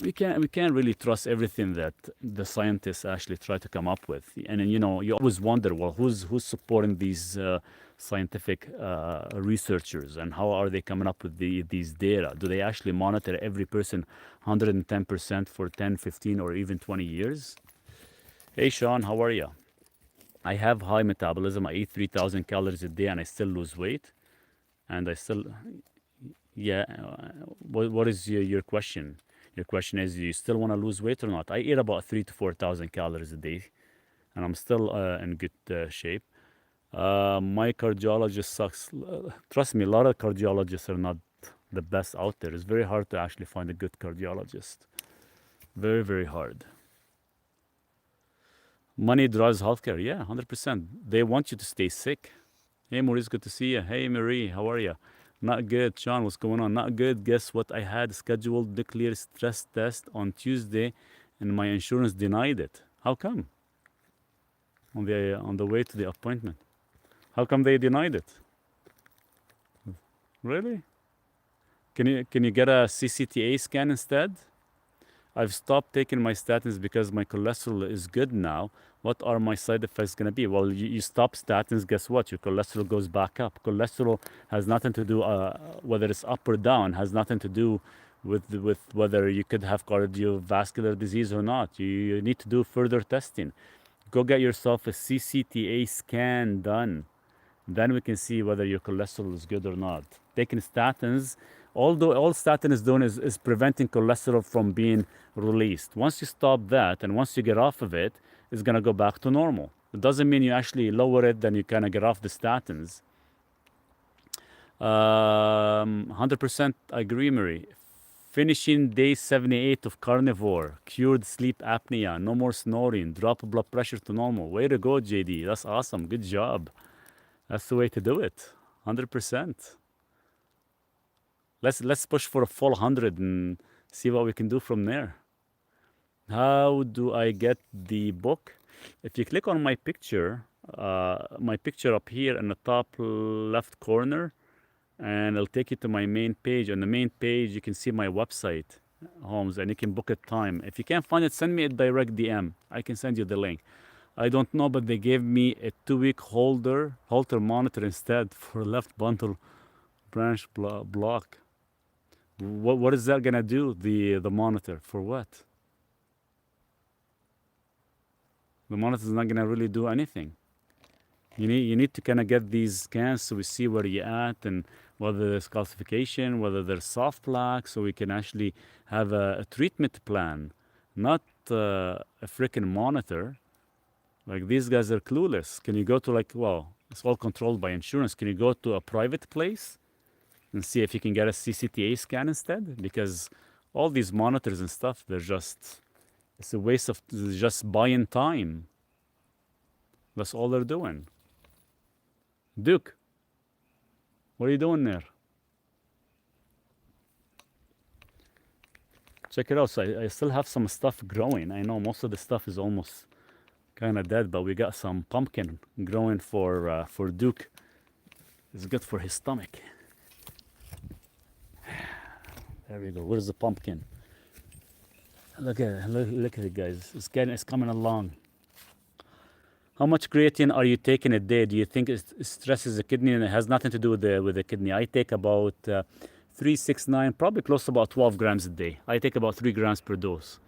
we can't really trust everything that the scientists actually try to come up with. And then, you always wonder, well, who's supporting these scientific researchers, and how are they coming up with these data? Do they actually monitor every person 110% for 10, 15, or even 20 years? Hey, Sean, how are you? I have high metabolism. I eat 3,000 calories a day and I still lose weight. And I still, yeah. What is your question? Your question is, do you still want to lose weight or not? I eat about 3,000 to 4,000 calories a day, and I'm still in good shape. My cardiologist sucks. Trust me, a lot of cardiologists are not the best out there. It's very hard to actually find a good cardiologist. Very, very hard. Money drives healthcare. Yeah, 100%. They want you to stay sick. Hey, Maurice, good to see you. Hey, Marie, how are you? Not good. Sean, what's going on? Not good. Guess what? I had scheduled nuclear stress test on Tuesday, and my insurance denied it. How come? On the way to the appointment. How come they denied it? Really? Can you get a CCTA scan instead? I've stopped taking my statins because my cholesterol is good now. What are my side effects going to be? Well, you stop statins, guess what? Your cholesterol goes back up. Cholesterol has nothing to do, whether it's up or down, has nothing to do with whether you could have cardiovascular disease or not. You need to do further testing. Go get yourself a CCTA scan done. Then we can see whether your cholesterol is good or not. Taking statins, although all statin is doing is preventing cholesterol from being released. Once you stop that, and once you get off of it, it's going to go back to normal. It doesn't mean you actually lower it, then you kind of get off the statins. 100% agree, Marie. Finishing day 78 of carnivore, cured sleep apnea, no more snoring, drop blood pressure to normal. Way to go, JD. That's awesome. Good job. That's the way to do it. 100%. Let's push for a full 100 and see what we can do from there. How do I get the book? If you click on my picture up here in the top left corner, and it'll take you to my main page. On the main page, you can see my website, Holmes, and you can book a time. If you can't find it, send me a direct DM. I can send you the link. I don't know, but they gave me a 2-week Holter monitor instead for left bundle branch block. What is that gonna do? The monitor for what? The monitor is not gonna really do anything. You need to kind of get these scans so we see where you're at, and whether there's calcification, whether there's soft plaque, so we can actually have a treatment plan, not a freaking monitor. Like, these guys are clueless. Can you go to, like, well, it's all controlled by insurance. Can you go to a private place and see if you can get a CCTA scan instead? Because all these monitors and stuff, it's a waste of just buying time. That's all they're doing. Duke, what are you doing there? Check it out. So I still have some stuff growing. I know most of the stuff is almost kind of dead, but we got some pumpkin growing for Duke. It's good for his stomach. There we go. Where's the pumpkin? Look at it, guys. It's coming along. How much creatine are you taking a day? Do you think it stresses the kidney? And it has nothing to do with the kidney. I take about 369, probably close to about 12 grams a day. I take about 3 grams per dose.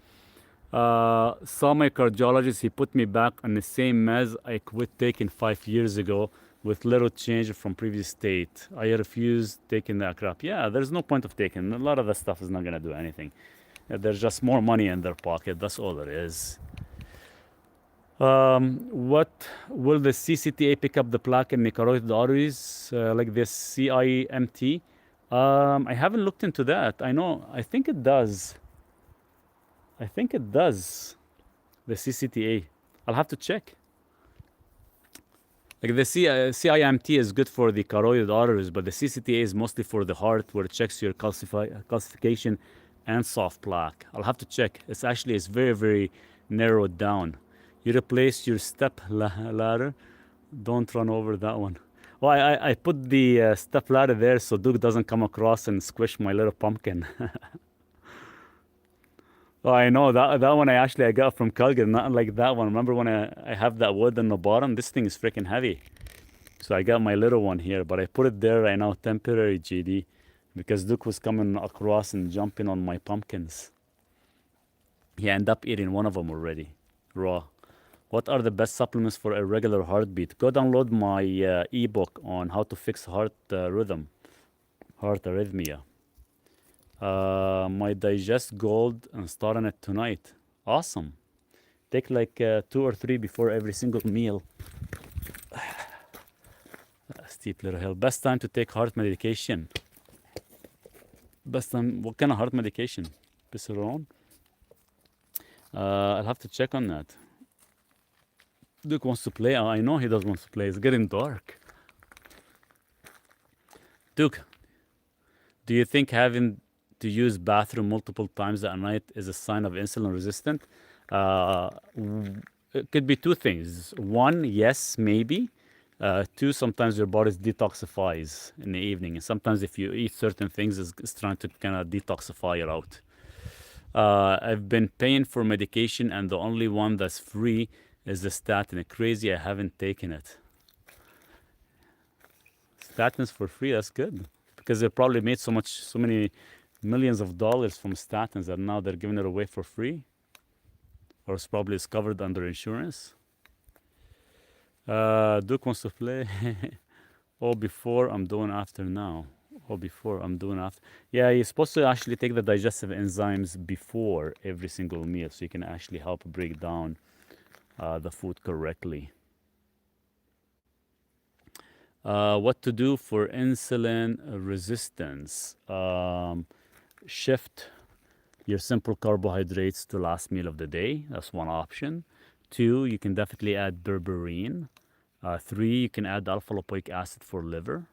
Saw my cardiologist. He put me back on the same meds I quit taking 5 years ago with little change from previous state. I refuse taking that crap. Yeah, there's no point of taking. A lot of that stuff is not going to do anything. There's just more money in their pocket. That's all it is. What will the CCTA pick up the plaque in the carotid arteries like this CIMT? I haven't looked into that. I think it does. I think it does. The CCTA. I'll have to check. Like the CIMT is good for the carotid arteries, but the CCTA is mostly for the heart, where it checks your calcification and soft plaque. I'll have to check. It's very, very narrowed down. You replace your step ladder. Don't run over that one. Well, I put the step ladder there so Duke doesn't come across and squish my little pumpkin. Oh, I know that one I got from Calgary, not like that one. Remember when I have that wood on the bottom? This thing is freaking heavy. So I got my little one here, but I put it there right now, temporary GD, because Duke was coming across and jumping on my pumpkins. He ended up eating one of them already, raw. What are the best supplements for irregular heartbeat? Go download my ebook on how to fix heart rhythm, heart arrhythmia. My digest gold and start on it tonight. Awesome. Take like 2 or 3 before every single meal. Steep little hill. Best time to take heart medication. Best time. What kind of heart medication? Pissarone? I'll have to check on that. Duke wants to play. I know he does want to play. It's getting dark. Duke, do you think having to use bathroom multiple times at night is a sign of insulin resistant? It could be 2 things. 1, yes, maybe. 2, sometimes your body detoxifies in the evening, and sometimes if you eat certain things, it's trying to kind of detoxify it out. I've been paying for medication, and the only one that's free is the statin. Crazy, I haven't taken it. Statins for free, that's good, because they probably made so many millions of dollars from statins that now they're giving it away for free, or it's probably covered under insurance. Duke wants to play. Oh, before I'm doing after now. Oh, before I'm doing after. Yeah, you're supposed to actually take the digestive enzymes before every single meal, so you can actually help break down the food correctly. What to do for insulin resistance? Shift your simple carbohydrates to last meal of the day. That's one option. 2, you can definitely add berberine. 3, you can add alpha-lipoic acid for liver.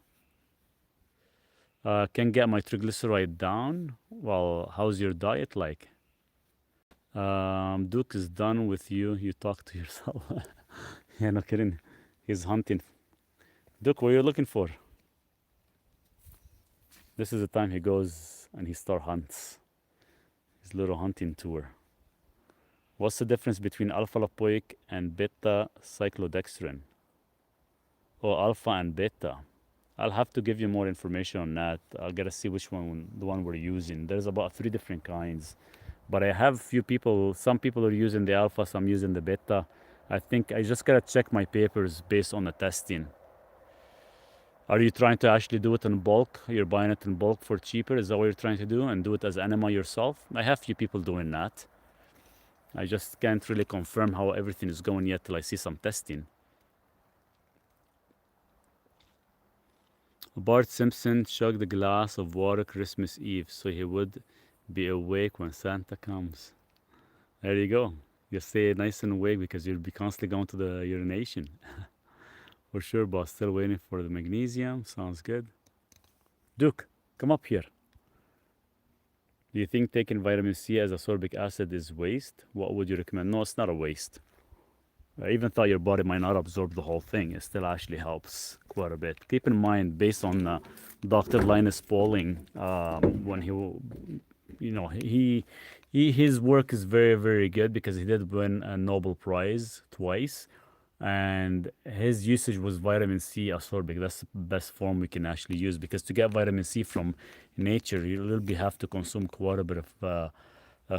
Can get my triglyceride down. Well, how's your diet like? Duke is done with you. You talk to yourself. Yeah, no kidding. He's hunting. Duke, what are you looking for? This is the time he goes and he hunts. His little hunting tour. What's the difference between alpha-lipoic and beta-cyclodextrin? Oh, alpha and beta. I'll have to give you more information on that. I'll gotta see which one, the one we're using. There's about 3 different kinds. But I have some people are using the alpha, some using the beta. I think I just gotta check my papers based on the testing. Are you trying to actually do it in bulk? You're buying it in bulk for cheaper? Is that what you're trying to do? And do it as enema yourself? I have few people doing that. I just can't really confirm how everything is going yet till I see some testing. Bart Simpson chugged a glass of water Christmas Eve so he would be awake when Santa comes. There you go. You stay nice and awake because you'll be constantly going to the urination. For sure, boss. Still waiting for the magnesium. Sounds good. Duke, come up here. Do you think taking vitamin C as ascorbic acid is waste? What would you recommend? No, it's not a waste. I even thought your body might not absorb the whole thing. It still actually helps quite a bit. Keep in mind, based on Dr. Linus Pauling, when his work is very, very good because he did win a Nobel Prize twice. And his usage was vitamin C ascorbic. That's the best form we can actually use, because to get vitamin C from nature, you will have to consume quite a bit of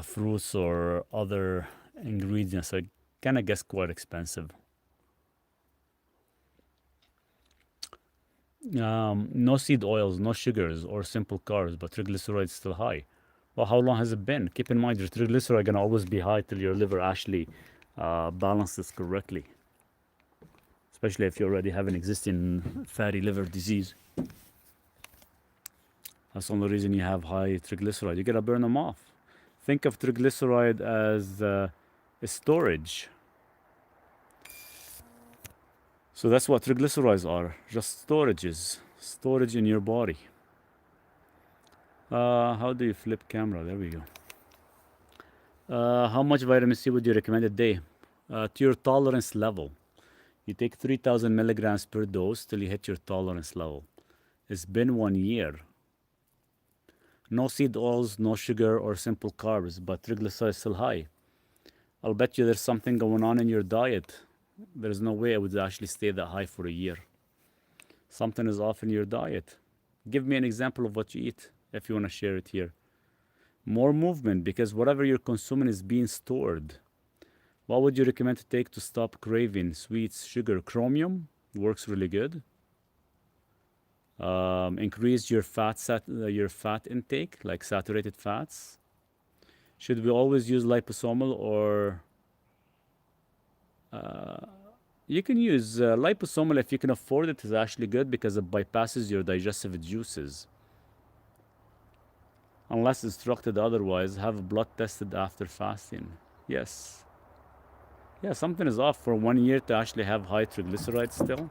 fruits or other ingredients. So it kind of gets quite expensive. No seed oils, no sugars or simple carbs, but triglycerides still high. Well, how long has it been? Keep in mind, your triglycerides are going to always be high till your liver actually balance this correctly, especially if you already have an existing fatty liver disease. That's the only reason you have high triglyceride. You gotta burn them off. Think of triglyceride as a storage. So that's what triglycerides are, just storages, storage in your body. How do you flip camera? There we go. How much vitamin C would you recommend a day? To your tolerance level. You take 3,000 milligrams per dose till you hit your tolerance level. It's been 1 year. No seed oils, no sugar or simple carbs, but triglycerides still high. I'll bet you there's something going on in your diet. There's no way it would actually stay that high for a year. Something is off in your diet. Give me an example of what you eat if you want to share it here. More movement, because whatever you're consuming is being stored. What would you recommend to take to stop craving sweets, sugar? Chromium works really good. Increase your fat intake, like saturated fats. Should we always use liposomal or you can use liposomal if you can afford it. Is actually good because it bypasses your digestive juices. Unless instructed otherwise, have blood tested after fasting. Yes. Yeah, something is off for 1 year to actually have high triglycerides still.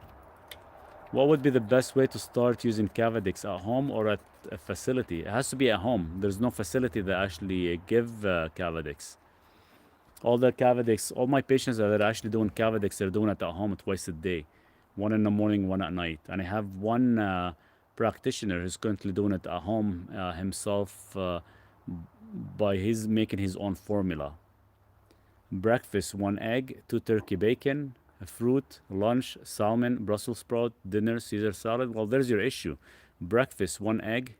What would be the best way to start using Cavadix, at home or at a facility? It has to be at home. There's no facility that actually give Cavadix. All my patients that are actually doing Cavadix, they're doing it at home twice a day. One in the morning, one at night. And I have one practitioner who's currently doing it at home himself by making his own formula. Breakfast, 1 egg, 2 turkey bacon, a fruit, lunch, salmon, Brussels sprout, dinner, Caesar salad. Well, there's your issue. Breakfast, 1 egg,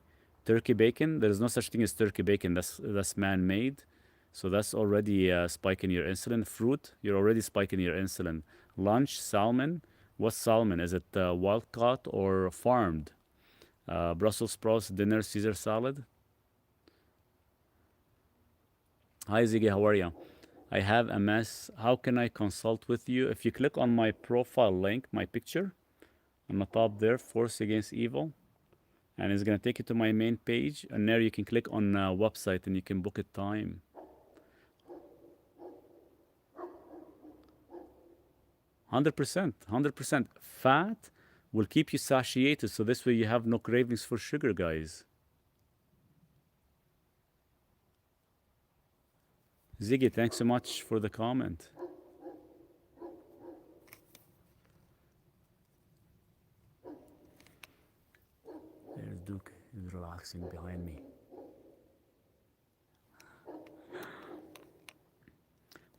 turkey bacon. There's no such thing as turkey bacon. That's man-made. So that's already spiking your insulin. Fruit, you're already spiking your insulin. Lunch, salmon. What's salmon? Is it wild caught or farmed? Brussels sprouts, dinner, Caesar salad. Hi Ziggy, how are you? I have MS. How can I consult with you? If you click on my profile link, my picture, on the top there, Force Against Evil, and it's going to take you to my main page, and there you can click on website and you can book a time. 100%. Fat will keep you satiated, so this way you have no cravings for sugar, guys. Ziggy, thanks so much for the comment. There's Duke, he's relaxing behind me.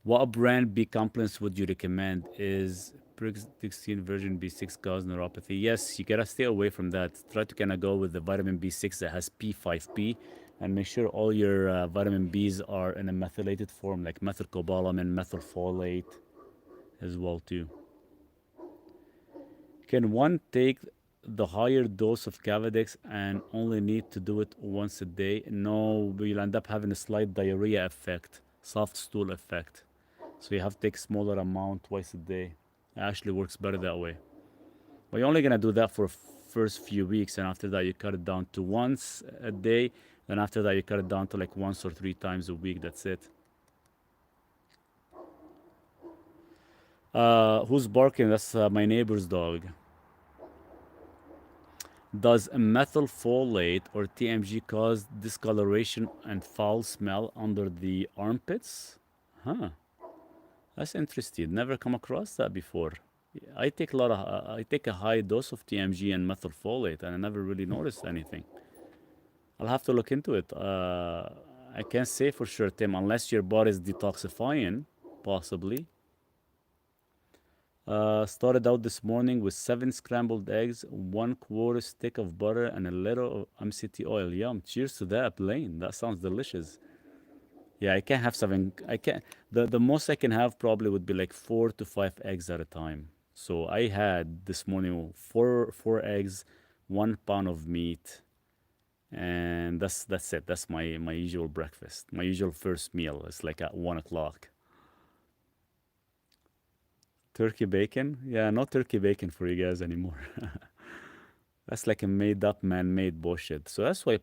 What brand B complex would you recommend? Is Prix-16 version B6 cause neuropathy? Yes, you gotta stay away from that. Try to kind of go with the vitamin B6 that has P5P, and make sure all your vitamin Bs are in a methylated form, like methylcobalamin, methylfolate as well too. Can one take the higher dose of Cavadix and only need to do it once a day? No, you'll end up having a slight diarrhea effect, soft stool effect. So you have to take a smaller amount twice a day. It actually works better that way. But you're only gonna do that for first few weeks, and after that you cut it down to once a day. Then after that you cut it down to like 1 or 3 times a week. That's it. Who's barking? That's my neighbor's dog. Does methylfolate or TMG cause discoloration and foul smell under the armpits? Huh. That's interesting. Never come across that before. I take a high dose of TMG and methylfolate, and I never really noticed anything. I'll have to look into it. I can't say for sure, Tim, unless your body's detoxifying, possibly. Started out this morning with 7 scrambled eggs, 1/4 stick of butter, and a little of MCT oil. Yum! Cheers to that, Blaine. That sounds delicious. Yeah, I can't have 7. I can't. The most I can have probably would be like 4 to 5 eggs at a time. So I had this morning four eggs, 1 pound of meat, and that's it. That's my usual breakfast. My usual first meal is like at 1 o'clock. Turkey bacon? Yeah, no turkey bacon for you guys anymore. That's like a made up, man made bullshit. So that's why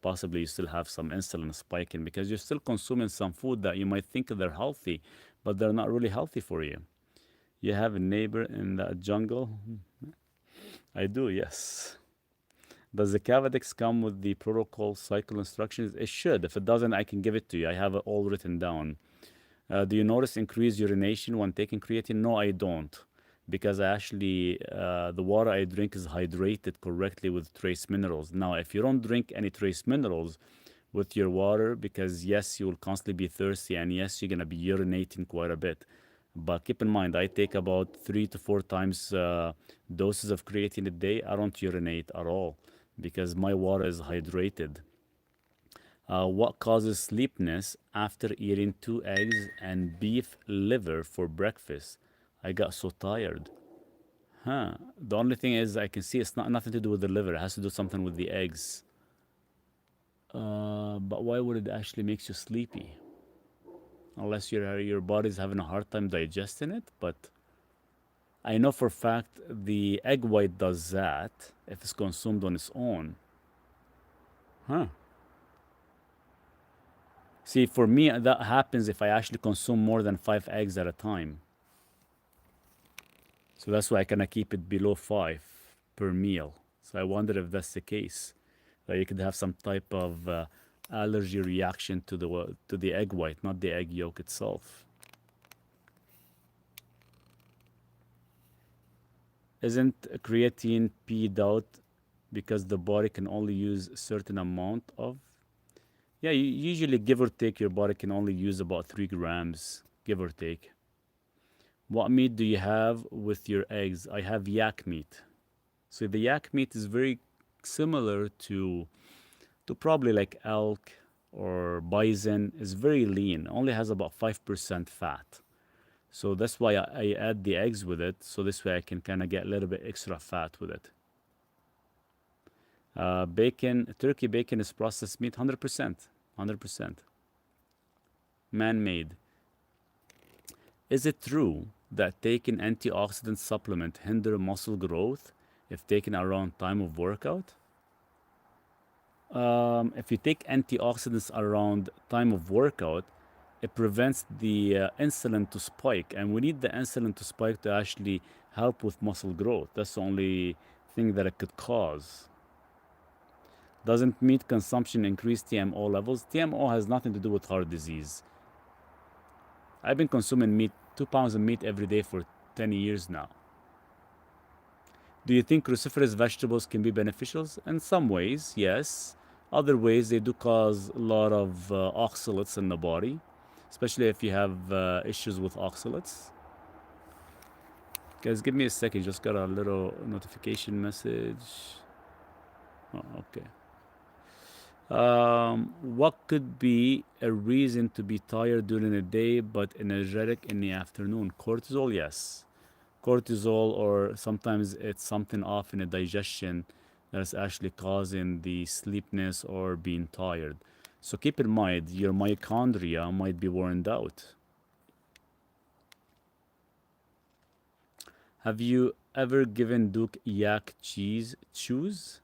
possibly you still have some insulin spiking because you're still consuming some food that you might think they're healthy, but they're not really healthy for you. You have a neighbor in the jungle? I do, yes. Does the Cavadex come with the protocol cycle instructions? It should. If it doesn't, I can give it to you. I have it all written down. Do you notice increased urination when taking creatine? No, I don't. Because the water I drink is hydrated correctly with trace minerals. Now, if you don't drink any trace minerals with your water, because yes, you will constantly be thirsty, and yes, you're going to be urinating quite a bit. But keep in mind, I take about 3 to 4 times doses of creatine a day. I don't urinate at all because my water is hydrated. What causes sleepiness after eating 2 eggs and beef liver for breakfast? I got so tired. Huh. The only thing is I can see it's not nothing to do with the liver. It has to do something with the eggs. But why would it actually makes you sleepy? Unless your body's having a hard time digesting it. But I know for a fact the egg white does that if it's consumed on its own. Huh. See, for me, that happens if I actually consume more than 5 eggs at a time. So that's why I kind of keep it below 5 per meal. So I wonder if that's the case. That you could have some type of allergy reaction to the egg white, not the egg yolk itself. Isn't creatine peed out because the body can only use a certain amount of? Yeah, usually give or take, your body can only use about 3 grams, give or take. What meat do you have with your eggs? I have yak meat. So the yak meat is very similar to probably like elk or bison. It's very lean, only has about 5% fat. So that's why I add the eggs with it. So this way I can kind of get a little bit extra fat with it. Turkey bacon is processed meat, 100%. 100%. Man-made. Is it true that taking antioxidant supplement hinder muscle growth if taken around time of workout? If you take antioxidants around time of workout, it prevents the insulin to spike, and we need the insulin to spike to actually help with muscle growth. That's the only thing that it could cause. Doesn't meat consumption increase TMO levels? TMO has nothing to do with heart disease. I've been consuming meat, 2 pounds of meat every day for 10 years now. Do you think cruciferous vegetables can be beneficial? In some ways, yes. Other ways, they do cause a lot of oxalates in the body, especially if you have issues with oxalates. Guys, give me a second. Just got a little notification message. Oh, okay. What could be a reason to be tired during the day but energetic in the afternoon? Cortisol, yes. Cortisol, or sometimes it's something off in the digestion that's actually causing the sleepiness or being tired. So keep in mind, your mitochondria might be worn out. Have you ever given Duke yak cheese chews?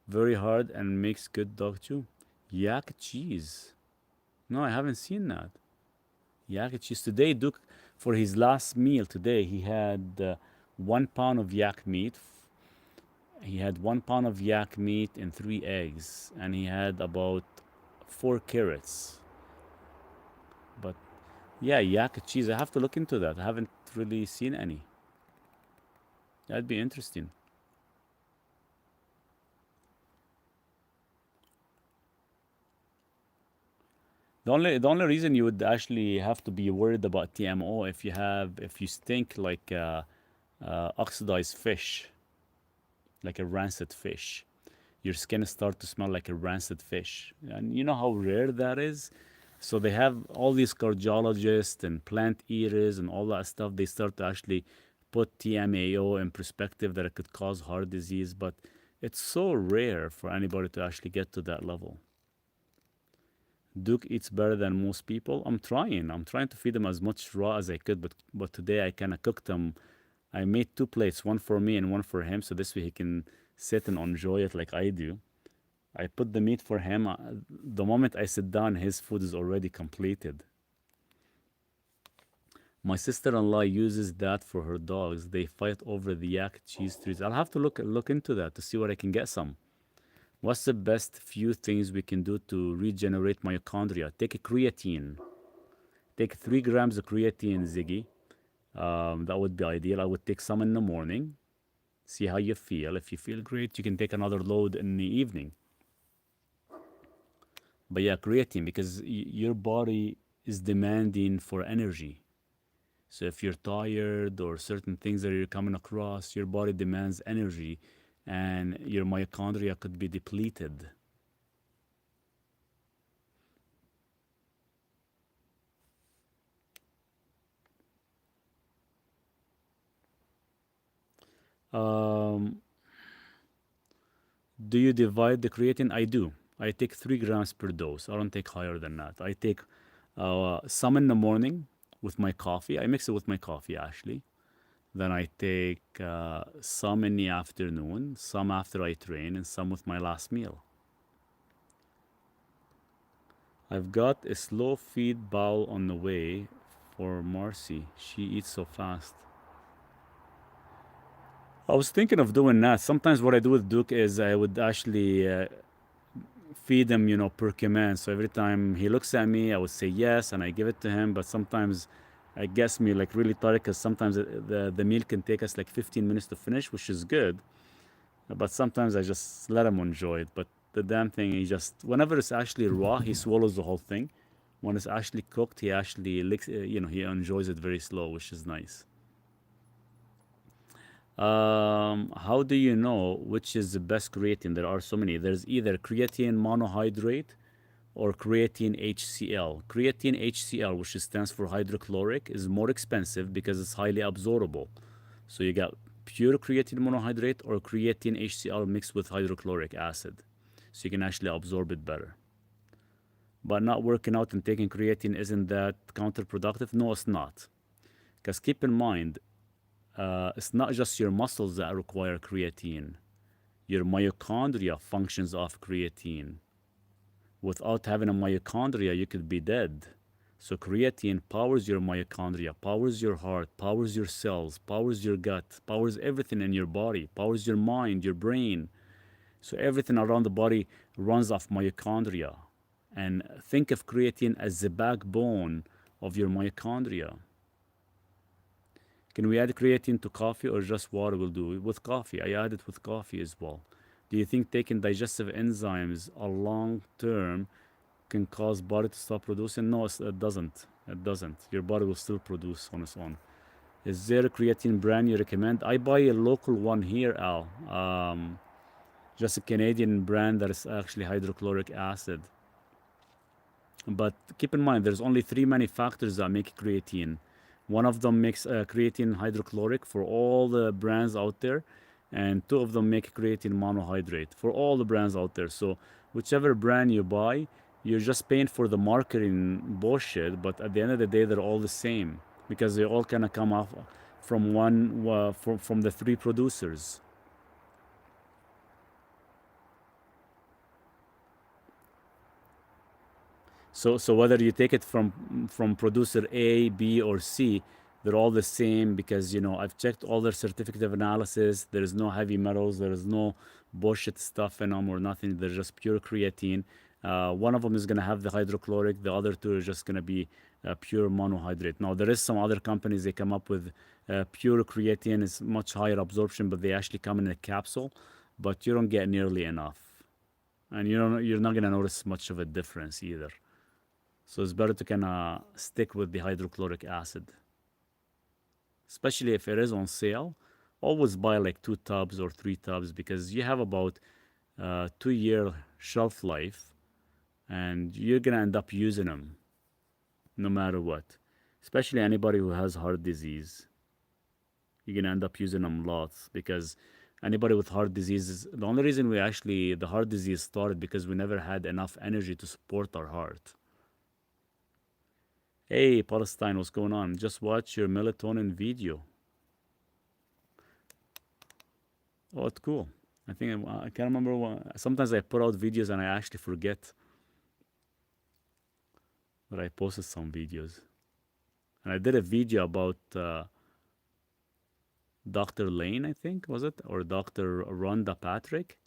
Very hard and makes good dog chew. Yak cheese. No, I haven't seen that. Yak cheese. Today, Duke, for his last meal today, he had 1 pound of yak meat. He had 1 pound of yak meat and 3 eggs, and he had about 4 carrots. But yeah, yak cheese. I have to look into that. I haven't really seen any. That'd be interesting. The only reason you would actually have to be worried about TMO if you stink like oxidized fish, like a rancid fish. Your skin start to smell like a rancid fish, and you know how rare that is. So they have all these cardiologists and plant eaters and all that stuff. They start to actually put TMAO in perspective that it could cause heart disease, but it's so rare for anybody to actually get to that level. Duke eats better than most people. I'm trying. I'm trying to feed him as much raw as I could, but today I kind of cooked them. I made two plates, one for me and one for him, so this way he can sit and enjoy it like I do. I put the meat for him. The moment I sit down, his food is already completed. My sister-in-law uses that for her dogs. They fight over the yak cheese trees. I'll have to look into that to see where I can get some. What's the best few things we can do to regenerate mitochondria? Take a creatine. Take 3 grams of creatine, Ziggy. That would be ideal. I would take some in the morning. See how you feel. If you feel great, you can take another load in the evening. But yeah, creatine, because your body is demanding for energy. So if you're tired or certain things that you're coming across, your body demands energy and your mitochondria could be depleted. Um, do you divide the creatine? I do. I take 3 grams per dose. I don't take higher than that. I take some in the morning with my coffee. I mix it with my coffee actually. Then I take some in the afternoon, some after I train, and some with my last meal. I've got a slow feed bowl on the way for Marcy. She eats so fast. I was thinking of doing that. Sometimes what I do with Duke is I would actually feed him, per command. So every time he looks at me, I would say yes, and I give it to him. But sometimes it gets me like really tired because sometimes the meal can take us like 15 minutes to finish, which is good. But sometimes I just let him enjoy it. But the damn thing, whenever it's actually raw, he swallows the whole thing. When it's actually cooked, he actually licks, he enjoys it very slow, which is nice. How do you know which is the best creatine? There are so many. There's either creatine monohydrate or creatine HCl. Creatine HCl, which stands for hydrochloric, is more expensive because it's highly absorbable. So you got pure creatine monohydrate or creatine HCl mixed with hydrochloric acid. So you can actually absorb it better. But not working out and taking creatine, isn't that counterproductive? No, it's not. Because keep in mind, it's not just your muscles that require creatine. Your mitochondria functions off creatine. Without having a mitochondria, you could be dead. So creatine powers your mitochondria, powers your heart, powers your cells, powers your gut, powers everything in your body, powers your mind, your brain. So everything around the body runs off mitochondria. And think of creatine as the backbone of your mitochondria. Can we add creatine to coffee or just water will do? With coffee, I add it with coffee as well. Do you think taking digestive enzymes a long term can cause body to stop producing? No, it doesn't. It doesn't. Your body will still produce on its own. Is there a creatine brand you recommend? I buy a local one here, Al. Just a Canadian brand that is actually hydrochloric acid. But keep in mind, there's only 3 manufacturers that make creatine. One of them makes creatine hydrochloric for all the brands out there, and 2 of them make creatine monohydrate for all the brands out there. So whichever brand you buy, you're just paying for the marketing bullshit, but at the end of the day, they're all the same because they all kind of come off from from the 3 producers. So whether you take it from producer A, B, or C, they're all the same because I've checked all their certificate of analysis. There is no heavy metals. There is no bullshit stuff in them or nothing. They're just pure creatine. One of them is gonna have the hydrochloric. The other 2 are just gonna be pure monohydrate. Now there is some other companies they come up with pure creatine is much higher absorption, but they actually come in a capsule, but you don't get nearly enough, and you're not gonna notice much of a difference either. So it's better to kind of stick with the hydrochloric acid, especially if it is on sale. Always buy like 2 tubs or 3 tubs because you have about 2-year shelf life, and you're gonna end up using them no matter what. Especially anybody who has heart disease, you're gonna end up using them lots because anybody with heart disease the only reason the heart disease started because we never had enough energy to support our heart. Hey, Palestine, what's going on? Just watch your melatonin video. Oh, it's cool. I think I can't remember what. Sometimes I put out videos and I actually forget that I posted some videos. And I did a video about Dr. Lane, I think, was it? Or Dr. Rhonda Patrick,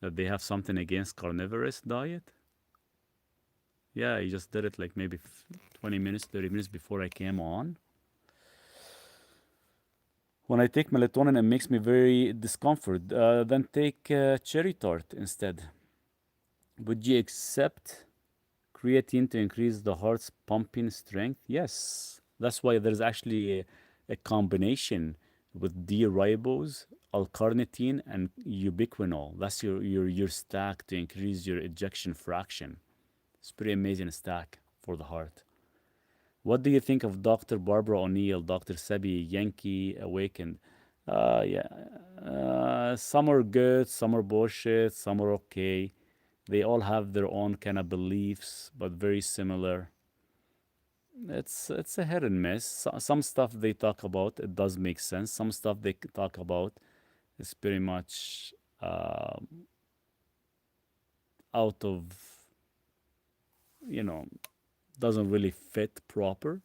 that they have something against carnivorous diet. Yeah, I just did it like maybe 20 minutes, 30 minutes before I came on. When I take melatonin, it makes me very discomfort. Then take cherry tart instead. Would you accept creatine to increase the heart's pumping strength? Yes. That's why there's actually a combination with D-ribose, L-carnitine, and ubiquinol. That's your stack to increase your ejection fraction. It's pretty amazing stack for the heart. What do you think of Dr. Barbara O'Neill, Dr. Sebi, Yankee Awakened? Yeah, some are good, some are bullshit, some are okay. They all have their own kind of beliefs, but very similar. It's a hit and miss. Some stuff they talk about it does make sense. Some stuff they talk about is pretty much out of, you know, doesn't really fit proper.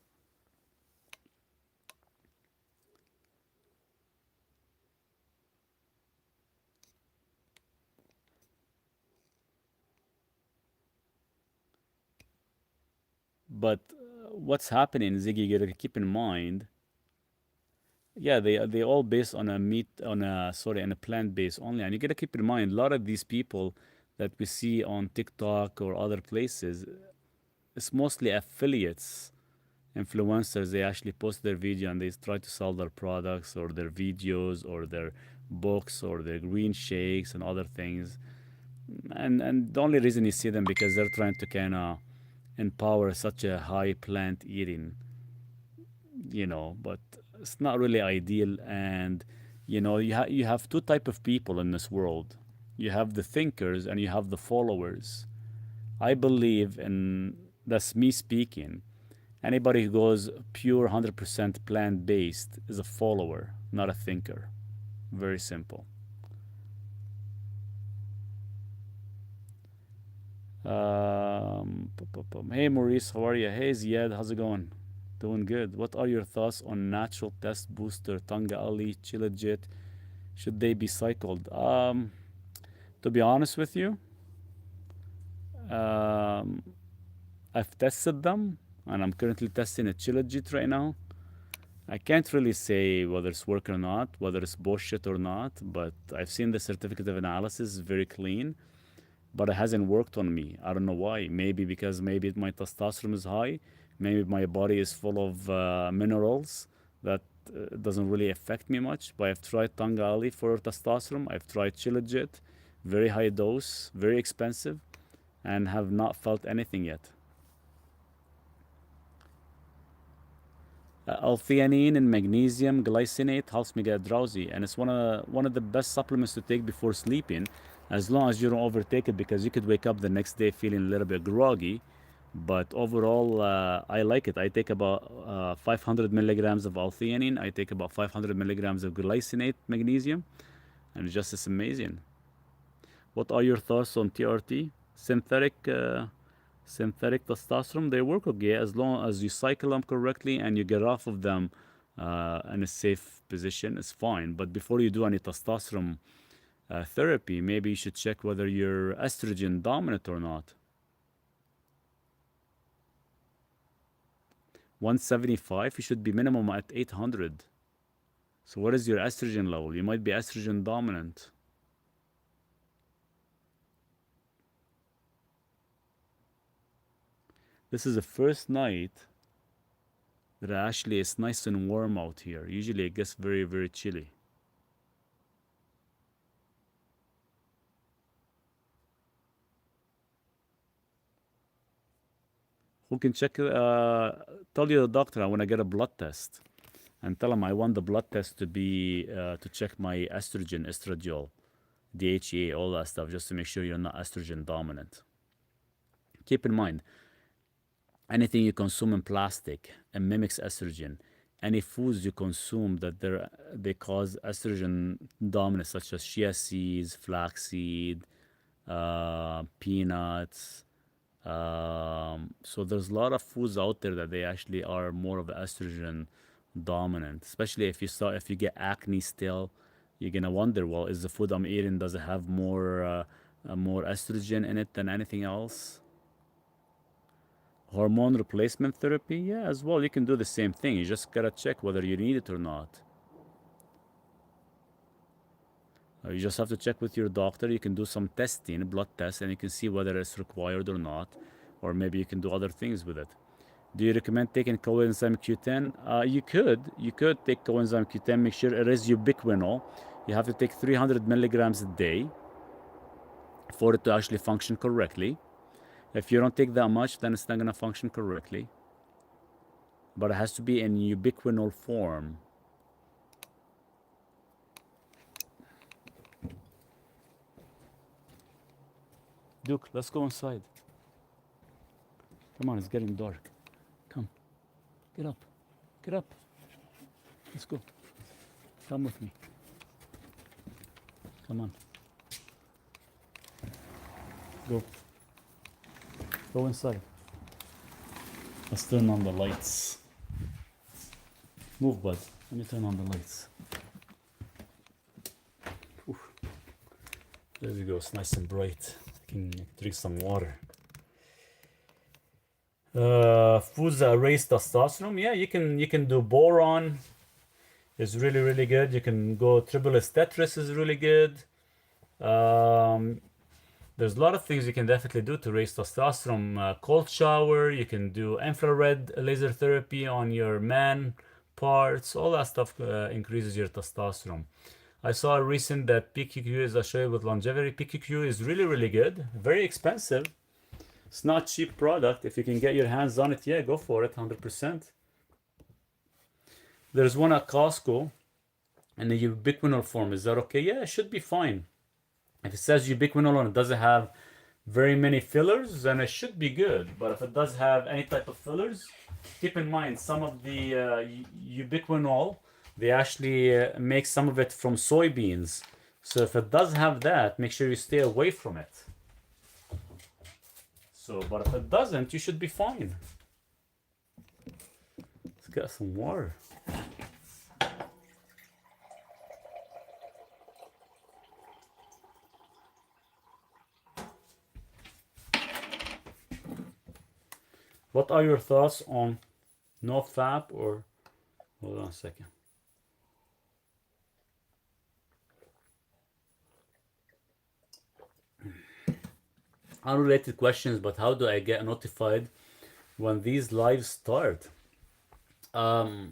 But what's happening, Ziggy, you gotta keep in mind, yeah, they all based on a meat on a sorry on a plant base only, and you gotta keep in mind a lot of these people that we see on TikTok or other places, it's mostly affiliates, influencers. They actually post their video and they try to sell their products or their videos or their books or their green shakes and other things. And the only reason you see them because they're trying to kind of empower such a high plant eating, but it's not really ideal. And you have two type of people in this world. You have the thinkers and you have the followers. I believe, and that's me speaking, anybody who goes pure 100% plant based is a follower, not a thinker. Very simple. Hey Maurice, how are you? Hey Ziad, how's it going? Doing good. What are your thoughts on natural test booster, Tanga Ali, Chilajit? Should they be cycled? To be honest with you, um, I've tested them and I'm currently testing a Chilajit right now. I can't really say whether it's work or not, whether it's bullshit or not, but I've seen the certificate of analysis very clean, but it hasn't worked on me. I don't know why. Maybe because maybe my testosterone is high. Maybe my body is full of minerals that doesn't really affect me much. But I've tried Tangali for testosterone. I've tried Chilajit, very high dose, very expensive, and have not felt anything yet. L-theanine and magnesium glycinate helps me get drowsy, and it's one of the best supplements to take before sleeping, as long as you don't overtake it, because you could wake up the next day feeling a little bit groggy. But overall, I like it. I take about 500 milligrams of L-theanine. I take about 500 milligrams of glycinate magnesium, and it's amazing. What are your thoughts on TRT? Synthetic testosterone, they work okay as long as you cycle them correctly and you get off of them in a safe position. It's fine. But before you do any testosterone therapy, maybe you should check whether you're estrogen dominant or not. 175, you should be minimum at 800. So what is your estrogen level? You might be estrogen dominant. This is the first night that actually it's nice and warm out here. Usually it gets very, very chilly. Who can check? Tell your doctor I want to get a blood test, and tell him I want the blood test to be to check my estrogen, estradiol, DHEA, all that stuff, just to make sure you're not estrogen dominant. Keep in mind, anything you consume in plastic and mimics estrogen, any foods you consume that they cause estrogen dominance, such as chia seeds, flaxseed, peanuts. So there's a lot of foods out there that they actually are more of estrogen dominant. Especially if you get acne still, you're gonna wonder, well, is the food I'm eating, does it have more estrogen in it than anything else? Hormone replacement therapy, yeah, as well. You can do the same thing. You just gotta check whether you need it or not. You just have to check with your doctor. You can do some testing, blood tests, and you can see whether it's required or not, or maybe you can do other things with it. Do you recommend taking coenzyme Q10? You could take coenzyme Q10. Make sure it is ubiquinol. You have to take 300 milligrams a day for it to actually function correctly. If you don't take that much, then it's not gonna function correctly. But it has to be in ubiquinol form. Duke, let's go inside. Come on, it's getting dark. Come, get up, get up. Let's go. Come with me. Come on. Go. Go inside. Let's turn on the lights. Move, bud. Let me turn on the lights. Whew. There we go. It's nice and bright. I can drink some water. Foods that raise testosterone. Yeah, you can do boron. It's really good. You can go triple tetris is really good. There's a lot of things you can definitely do to raise testosterone. Cold shower. You can do infrared laser therapy on your man parts. All that stuff increases your testosterone. I saw a recent that PQQ is associated with longevity. PQQ is really good. Very expensive. It's not cheap product. If you can get your hands on it, yeah, go for it, 100%. There's one at Costco in the ubiquinol form. Is that okay? Yeah, it should be fine. If it says ubiquinol and it doesn't have very many fillers, then it should be good. But if it does have any type of fillers, keep in mind some of the ubiquinol, they actually make some of it from soybeans. So if it does have that, make sure you stay away from it. So, but if it doesn't, you should be fine. Let's get some water. What are your thoughts on no fap or, hold on a second. Unrelated questions, but how do I get notified when these lives start? I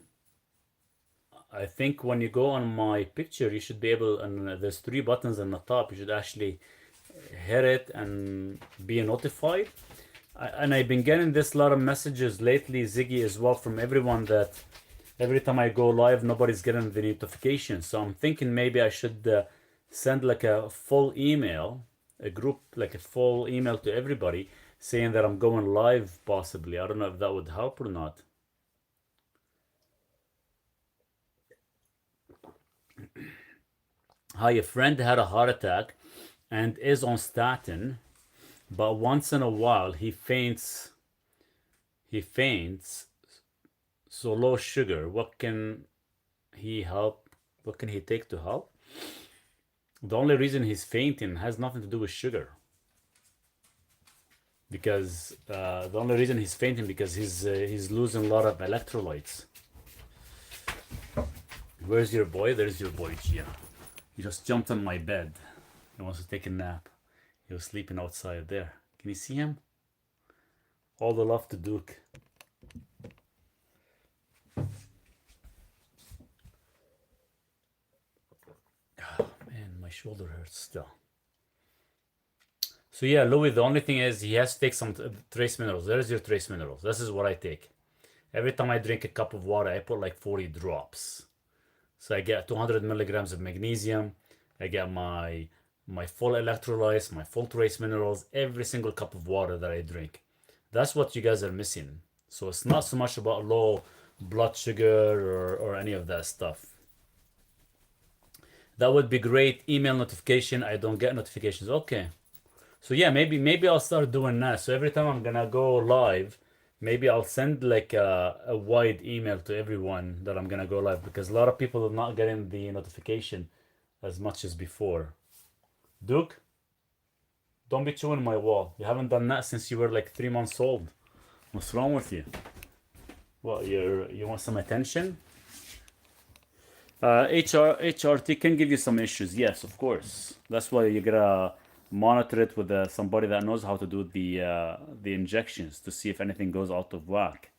think when you go on my picture, you should be able, and there's 3 buttons on the top, you should actually hit it and be notified. And I've been getting this lot of messages lately, Ziggy, as well, from everyone that every time I go live, nobody's getting the notification. So I'm thinking maybe I should send like a full email, a group, like a full email to everybody saying that I'm going live, possibly. I don't know if that would help or not. Hi, a friend had a heart attack and is on statin, but once in a while he faints, so low sugar. What can he take to help? The only reason he's fainting has nothing to do with sugar, because the only reason he's fainting because he's losing a lot of electrolytes. Where's your boy? There's your boy, Gia. He just jumped on my bed. He wants to take a nap. He was sleeping outside there. Can you see him? All the love to Duke. Oh, man, my shoulder hurts still. So yeah, Louis, the only thing is he has to take some trace minerals. There's your trace minerals. This is what I take. Every time I drink a cup of water, I put like 40 drops. So I get 200 milligrams of magnesium. I get my full electrolytes, my full trace minerals, every single cup of water that I drink. That's what you guys are missing. So it's not so much about low blood sugar or any of that stuff. That would be great. Email notification. I don't get notifications. Okay. So yeah, maybe I'll start doing that. So every time I'm gonna go live, maybe I'll send like a wide email to everyone that I'm gonna go live, because a lot of people are not getting the notification as much as before. Duke, don't be chewing my wall. You haven't done that since you were like 3 months old. What's wrong with you? What, you want some attention? HRT can give you some issues. Yes, of course. That's why you gotta monitor it with somebody that knows how to do the injections to see if anything goes out of whack.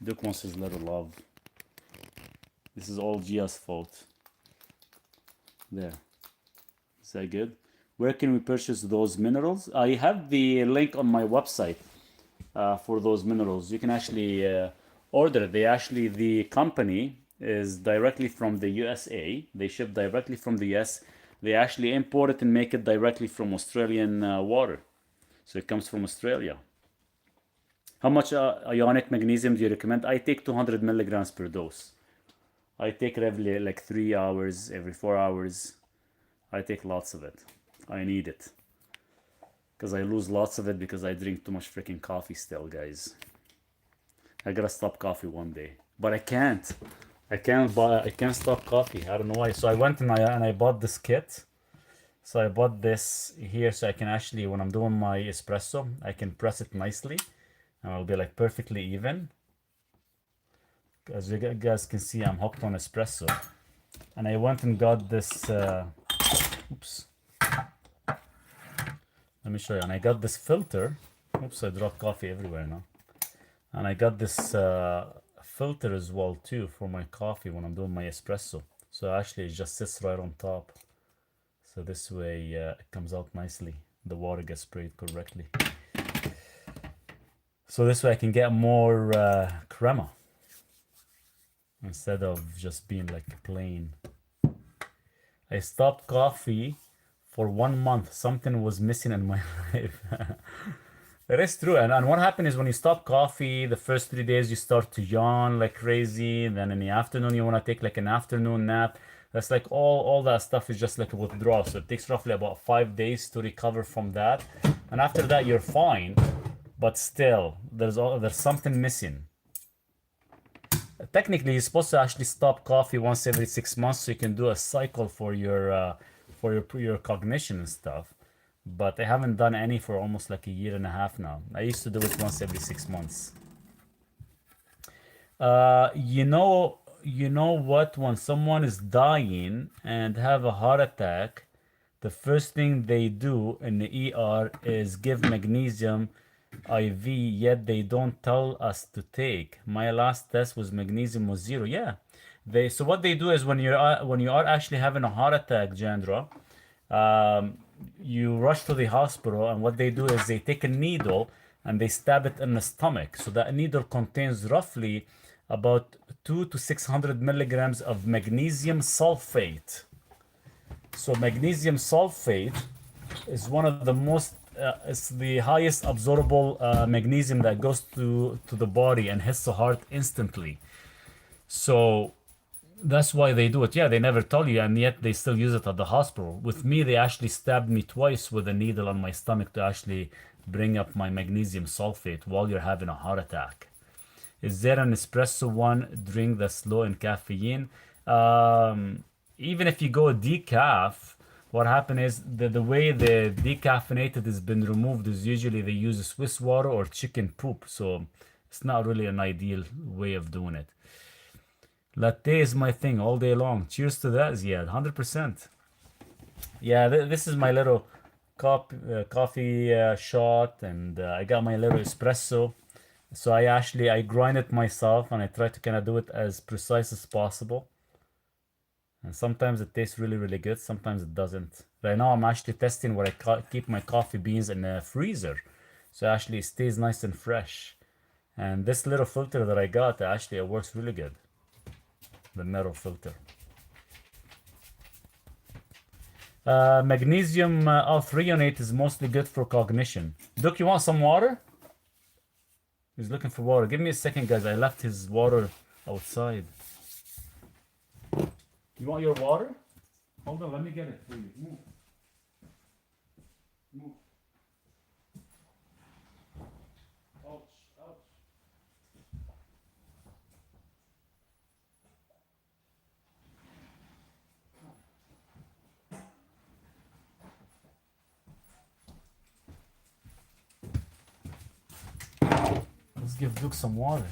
Duke wants his little love. This is all Gia's fault. There. Is that good? Where can we purchase those minerals? I have the link on my website for those minerals. You can actually order it. The company is directly from the USA. They ship directly from the US. They actually import it and make it directly from Australian water. So it comes from Australia. How much ionic magnesium do you recommend? I take 200 milligrams per dose. I take it every like 3 hours, every 4 hours. I take lots of it. I need it. Because I lose lots of it because I drink too much freaking coffee still, guys. I gotta stop coffee one day. But I can't. I can't stop coffee. I don't know why. So I went and I bought this kit. So I bought this here so I can actually, when I'm doing my espresso, I can press it nicely and it'll be like perfectly even. As you guys can see, I'm hooked on espresso. And I went and got this, oops. Let me show you. And I got this filter. Oops, I dropped coffee everywhere now. And I got this filter as well too for my coffee when I'm doing my espresso. So actually it just sits right on top. So this way it comes out nicely. The water gets sprayed correctly. So this way I can get more crema instead of just being like plain. I stopped coffee for 1 month. Something was missing in my life. That is true. And what happened is when you stop coffee, the first 3 days you start to yawn like crazy. Then in the afternoon, you want to take like an afternoon nap. That's like all that stuff is just like a withdrawal. So it takes roughly about 5 days to recover from that. And after that, you're fine. But still, there's something missing. Technically, you're supposed to actually stop coffee once every 6 months so you can do a cycle for your cognition and stuff. But I haven't done any for almost like a year and a half now. I used to do it once every 6 months. You know what? When someone is dying and have a heart attack, the first thing they do in the ER is give magnesium IV, yet they don't tell us to take. My last test was magnesium was 0. Yeah. So what they do is when you are actually having a heart attack, Jandra, you rush to the hospital, and what they do is they take a needle and they stab it in the stomach. So that needle contains roughly about 200 to 600 milligrams of magnesium sulfate. So magnesium sulfate is one of the most, it's the highest absorbable magnesium that goes to the body and hits the heart instantly. So that's why they do it. Yeah, they never tell you, and yet they still use it at the hospital. With me, they actually stabbed me twice with a needle on my stomach to actually bring up my magnesium sulfate while you're having a heart attack. Is there an espresso one drink that's low in caffeine? Even if you go decaf, what happened is the way the decaffeinated has been removed is usually they use Swiss water or chicken poop. So it's not really an ideal way of doing it. Latte is my thing all day long. Cheers to that, Ziad. 100%. Yeah, this is my little coffee shot, and I got my little espresso. So I grind it myself, and I try to kind of do it as precise as possible. And sometimes it tastes really, really good. Sometimes it doesn't. Right now I'm actually testing where I keep my coffee beans in a freezer. So actually it stays nice and fresh. And this little filter that I got, actually it works really good. The metal filter. Magnesium L-threonate is mostly good for cognition. Duke, you want some water? He's looking for water. Give me a second, guys. I left his water outside. You want your water? Hold on, let me get it for you. Move. Move. Ouch, ouch. Let's give Duke some water.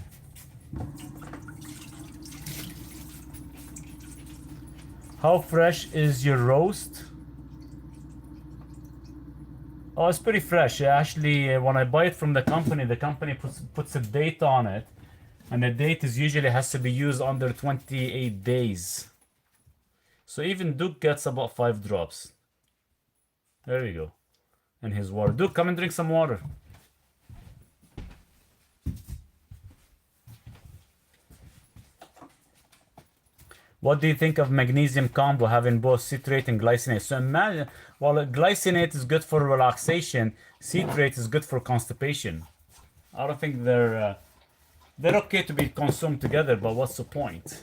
How fresh is your roast? Oh, it's pretty fresh. Actually, when I buy it from the company puts a date on it, and the date is usually has to be used under 28 days. So even Duke gets about 5 drops. There you go. And his water. Duke, come and drink some water. What do you think of magnesium combo having both citrate and glycinate? So imagine, while glycinate is good for relaxation, citrate is good for constipation. I don't think they're okay to be consumed together, but what's the point?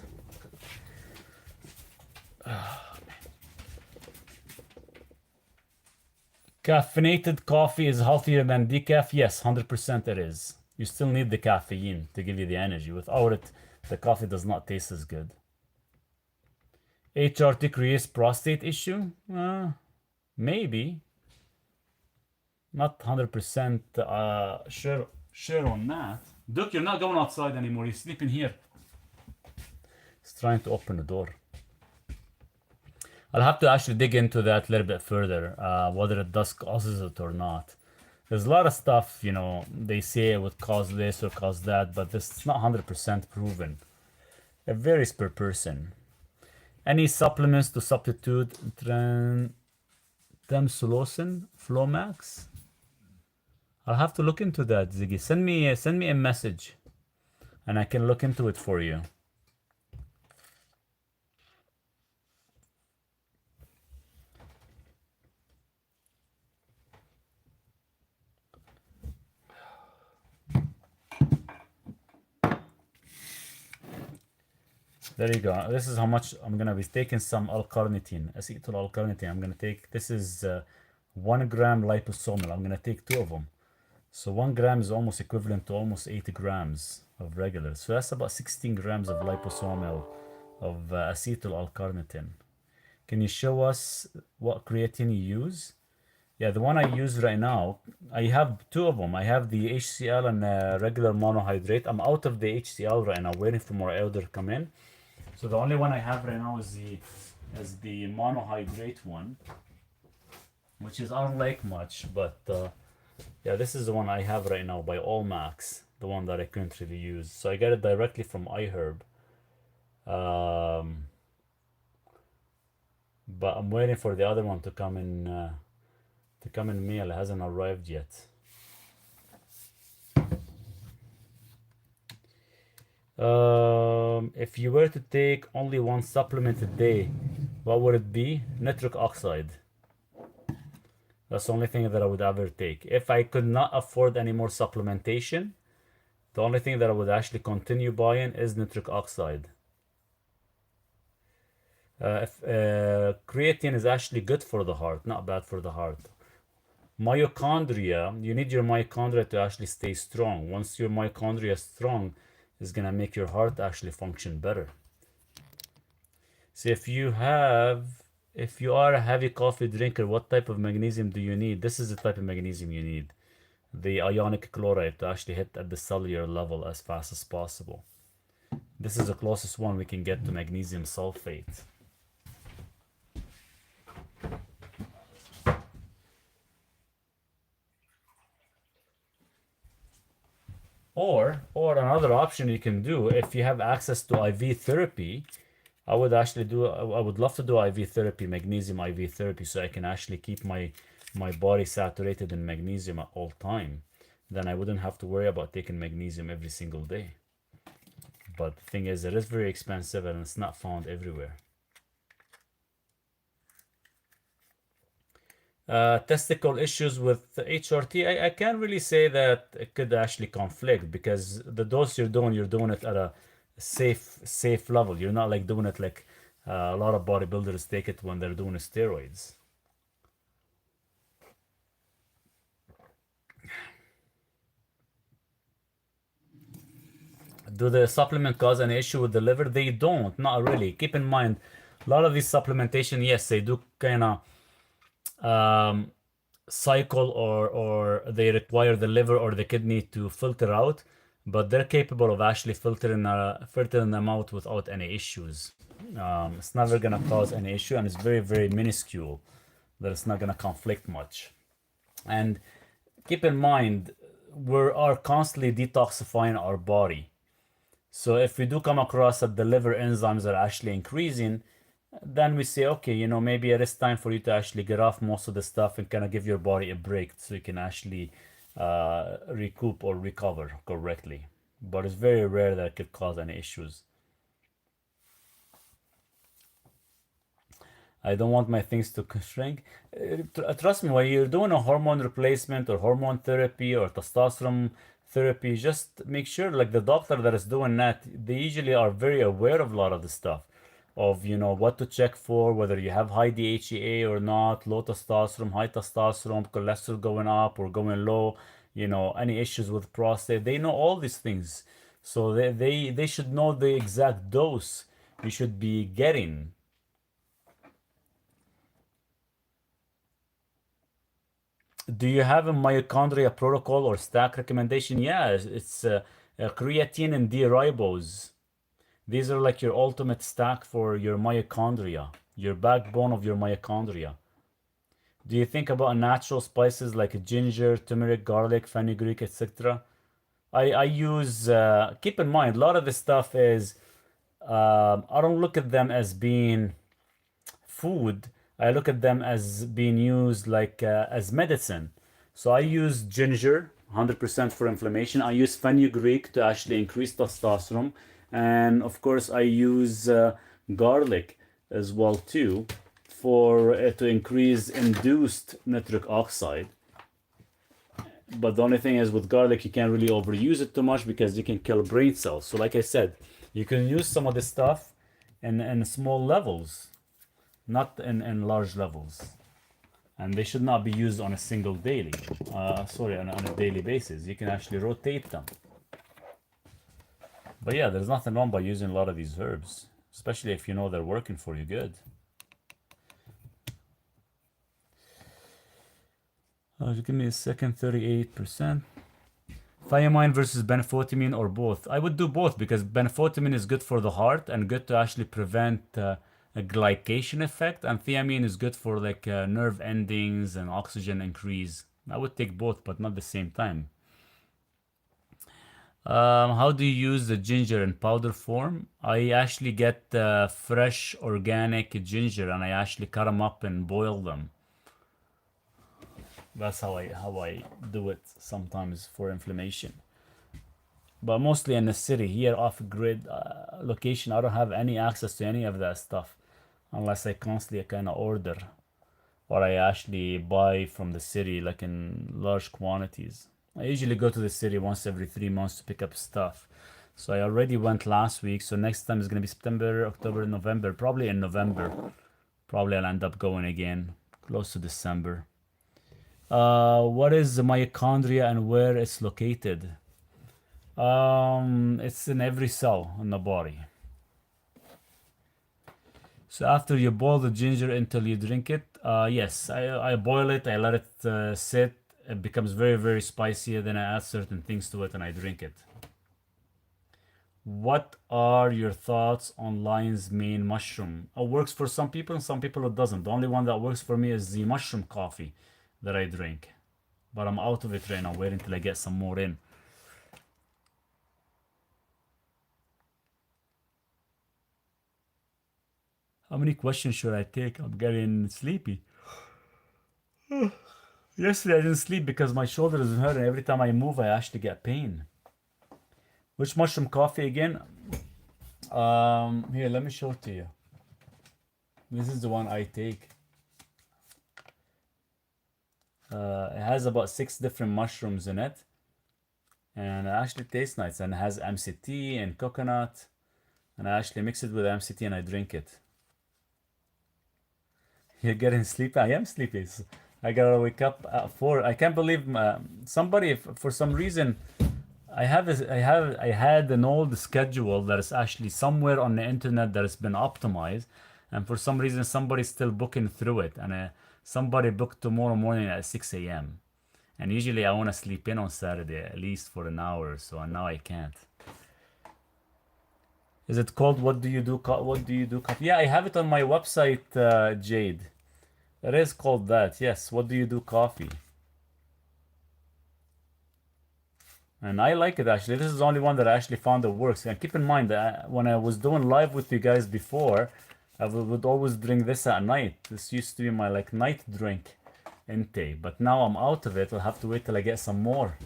Caffeinated coffee is healthier than decaf? Yes, 100% it is. You still need the caffeine to give you the energy. Without it, the coffee does not taste as good. HRT creates prostate issue? Maybe. Not 100% sure on that. Duke, you're not going outside anymore. You're sleeping here. He's trying to open the door. I'll have to actually dig into that a little bit further, whether it does causes it or not. There's a lot of stuff, you know, they say it would cause this or cause that, but this is not 100% proven. It varies per person. Any supplements to substitute tamsulosin, Flomax? I'll have to look into that, Ziggy. Send me a message, and I can look into it for you. There you go. This is how much I'm gonna be taking. Some L-carnitine, acetyl L-carnitine. I'm gonna take. This is 1 gram liposomal. I'm gonna take 2 of them. So 1 gram is almost equivalent to almost 80 grams of regular. So that's about 16 grams of liposomal of acetyl L-carnitine. Can you show us what creatine you use? Yeah, the one I use right now, I have 2 of them. I have the HCl and regular monohydrate. I'm out of the HCl right now, waiting for more order to come in. So the only one I have right now is the monohydrate one, which is I don't like much, but yeah, this is the one I have right now by Allmax, the one that I currently use. So I get it directly from iHerb. But I'm waiting for the other one to come in mail. It hasn't arrived yet. If you were to take only one supplement a day, what would it be? Nitric oxide. That's the only thing that I would ever take. If I could not afford any more supplementation, the only thing that I would actually continue buying is nitric oxide. Creatine is actually good for the heart, not bad for the heart. Mitochondria, you need your mitochondria to actually stay strong. Once your mitochondria is strong, it's gonna make your heart actually function better. So if you are a heavy coffee drinker, what type of magnesium do you need? This is the type of magnesium you need. The ionic chloride to actually hit at the cellular level as fast as possible. This is the closest one we can get to magnesium sulfate. Or another option you can do, if you have access to IV therapy, I would love to do IV therapy, magnesium IV therapy, so I can actually keep my body saturated in magnesium at all time. Then I wouldn't have to worry about taking magnesium every single day. But the thing is, it is very expensive and it's not found everywhere. Testicle issues with HRT, I can't really say that it could actually conflict because the dose you're doing it at a safe level. You're not like doing it like a lot of bodybuilders take it when they're doing steroids. Do the supplement cause an issue with the liver? They don't, not really. Keep in mind, a lot of these supplementation, yes, they do kind of cycle or they require the liver or the kidney to filter out, but they're capable of actually filtering them out without any issues. It's never gonna cause any issue, and it's very minuscule that it's not gonna conflict much. And keep in mind, we are constantly detoxifying our body. So if we do come across that the liver enzymes are actually increasing, then we say, okay, maybe it is time for you to actually get off most of the stuff and kind of give your body a break so you can actually recoup or recover correctly. But it's very rare that it could cause any issues. I don't want my things to shrink. Trust me, when you're doing a hormone replacement or hormone therapy or testosterone therapy, just make sure, like the doctor that is doing that, they usually are very aware of a lot of the stuff, of what to check for, whether you have high DHEA or not, low testosterone, high testosterone, cholesterol going up or going low, any issues with prostate. They know all these things, so they should know the exact dose you should be getting. Do you have a mitochondria protocol or stack recommendation? Yeah, it's creatine and D-ribose. These are like your ultimate stack for your mitochondria, your backbone of your mitochondria. Do you think about natural spices like ginger, turmeric, garlic, fenugreek, etc.? I use, keep in mind, a lot of this stuff is, I don't look at them as being food. I look at them as being used like as medicine. So I use ginger 100% for inflammation. I use fenugreek to actually increase testosterone, and of course I use garlic as well too for to increase induced nitric oxide. But the only thing is with garlic, you can't really overuse it too much because you can kill brain cells. So like I said, you can use some of this stuff in small levels, not in large levels. And they should not be used on a single daily, on a daily basis. You can actually rotate them. But yeah, there's nothing wrong by using a lot of these herbs, especially if you know they're working for you good. Give me a second, 38%. Thiamine versus benfotiamine or both? I would do both because benfotiamine is good for the heart and good to actually prevent a glycation effect, and thiamine is good for like nerve endings and oxygen increase. I would take both, but not the same time. How do you use the ginger in powder form? I actually get fresh organic ginger and I actually cut them up and boil them. That's how I do it sometimes for inflammation. But mostly in the city here, off grid location, I don't have any access to any of that stuff unless I constantly kind of order or I actually buy from the city like in large quantities. I usually go to the city once every 3 months to pick up stuff. So I already went last week, so next time is gonna be September, October, November. Probably in November. Probably I'll end up going again, close to December. What is the mitochondria and where it's located? It's in every cell in the body. So after you boil the ginger until you drink it, yes, I boil it, I let it sit, it becomes very spicy, then I add certain things to it and I drink it. What are your thoughts on lion's mane mushroom? It works for some people and some people it doesn't. The only one that works for me is the mushroom coffee that I drink. But I'm out of it right now, waiting till I get some more in. How many questions should I take? I'm getting sleepy. Yesterday I didn't sleep because my shoulder is hurting. Every time I move, I actually get pain. Which mushroom coffee again? Here, let me show it to you. This is the one I take. It has about 6 different mushrooms in it, and it actually tastes nice. And it has MCT and coconut, and I actually mix it with MCT and I drink it. You're getting sleepy. I am sleepy. I gotta wake up at 4. I can't believe somebody for some reason. I had an old schedule that is actually somewhere on the internet that has been optimized, and for some reason somebody's still booking through it, and somebody booked tomorrow morning at 6 a.m. And usually I want to sleep in on Saturday at least for an hour or so, and now I can't. Is it called What Do You Do? What Do You Do? Yeah, I have it on my website, Jade. It is called that. Yes. What Do You Do Coffee? And I like it actually. This is the only one that I actually found that works. And keep in mind that when I was doing live with you guys before, I would always drink this at night. This used to be my like night drink intake. But now I'm out of it. I'll have to wait till I get some more.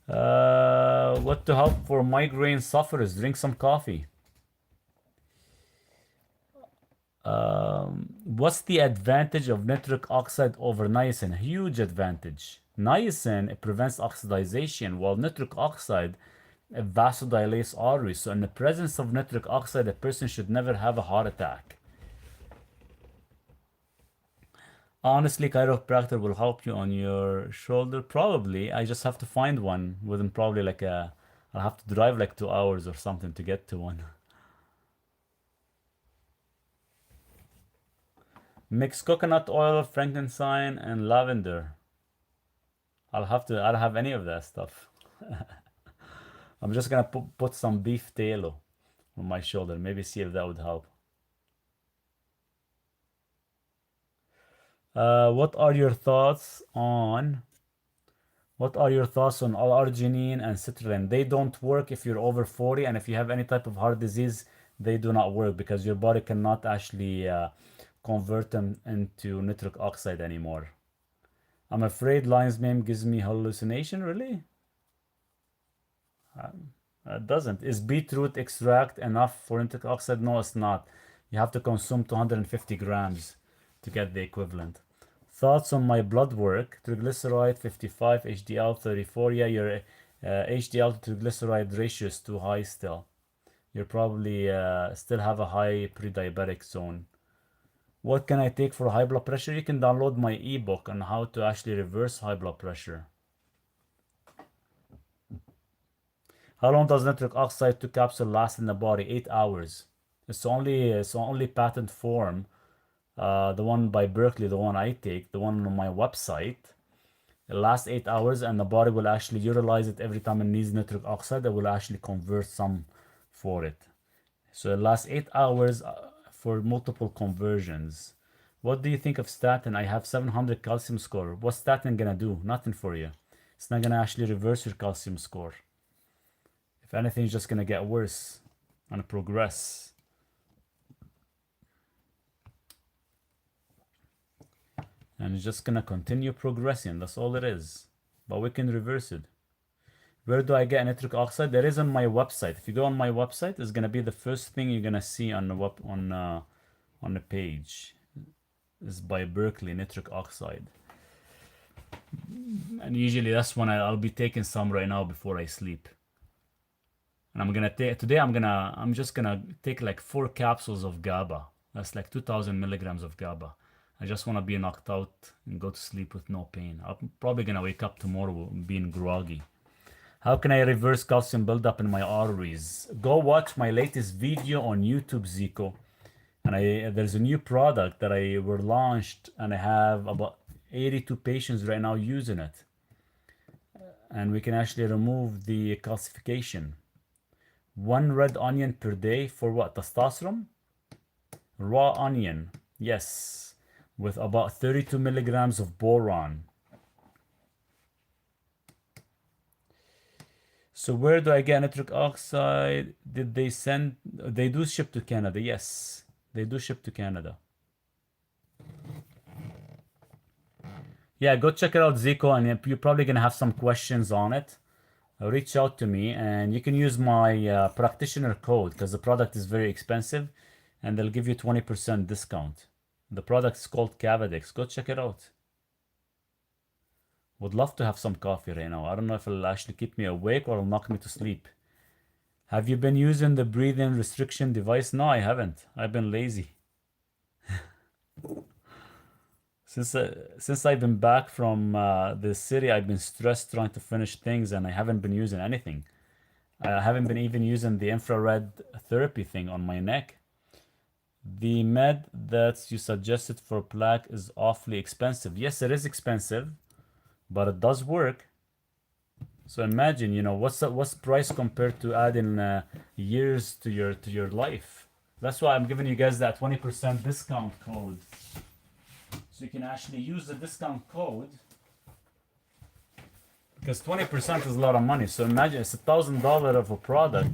What to help for migraine sufferers? Drink some coffee. What's the advantage of nitric oxide over niacin? Huge advantage. Niacin, it prevents oxidization, while nitric oxide it vasodilates arteries. So in the presence of nitric oxide, a person should never have a heart attack. Honestly, chiropractor will help you on your shoulder. Probably. I just have to find one within probably like I'll have to drive like 2 hours or something to get to one. Mix coconut oil, frankincense, and lavender. I don't have any of that stuff. I'm just gonna put some beef tallow on my shoulder. Maybe see if that would help. What are your thoughts on L-arginine and citrulline? They don't work if you're over 40, and if you have any type of heart disease, they do not work because your body cannot actually convert them into nitric oxide anymore. I'm afraid lion's mane gives me hallucination. Really? It doesn't. Is beetroot extract enough for nitric oxide? No, it's not. You have to consume 250 grams to get the equivalent. Thoughts on my blood work? Triglyceride 55, HDL 34. Yeah, your HDL to triglyceride ratio is too high still. You probably still have a high pre-diabetic zone. What can I take for high blood pressure? You can download my ebook on how to actually reverse high blood pressure. How long does nitric oxide 2 capsule last in the body? 8 hours. It's only patent form. The one by Berkeley, the one I take, the one on my website. It lasts 8 hours, and the body will actually utilize it every time it needs nitric oxide. It will actually convert some for it. So it lasts 8 hours for multiple conversions. What do you think of statin? I have 700 calcium score. What's statin gonna do? Nothing for you. It's not gonna actually reverse your calcium score. If anything, it's just gonna get worse and progress. And it's just gonna continue progressing. That's all it is. But we can reverse it. Where do I get nitric oxide? That is on my website. If you go on my website, it's gonna be the first thing you're gonna see on the page. It's by Berkeley, nitric oxide. And usually that's when I'll be taking some right now before I sleep. And I'm gonna take today. I'm just gonna take like 4 capsules of GABA. That's like 2,000 milligrams of GABA. I just want to be knocked out and go to sleep with no pain. I'm probably gonna wake up tomorrow being groggy. How can I reverse calcium buildup in my arteries? Go watch my latest video on YouTube, Zico. And there's a new product that were launched, and I have about 82 patients right now using it. And we can actually remove the calcification. 1 red onion per day for what? Testosterone? Raw onion, yes, with about 32 milligrams of boron. So where do I get nitric oxide? Did they send? They do ship to Canada. Yes, they do ship to Canada. Yeah, go check it out, Zico, and you're probably gonna have some questions on it. Reach out to me, and you can use my practitioner code because the product is very expensive, and they'll give you 20% discount. The product is called Cavadex. Go check it out. Would love to have some coffee right now. I don't know if it'll actually keep me awake or it'll knock me to sleep. Have you been using the breathing restriction device? No, I haven't. I've been lazy. Since I've been back from the city, I've been stressed trying to finish things, and I haven't been using anything. I haven't been even using the infrared therapy thing on my neck. The med that you suggested for plaque is awfully expensive. Yes, it is expensive, but it does work. So imagine, what's price compared to adding years to your life. That's why I'm giving you guys that 20% discount code. So you can actually use the discount code, because 20% is a lot of money. So imagine it's $1,000 of a product,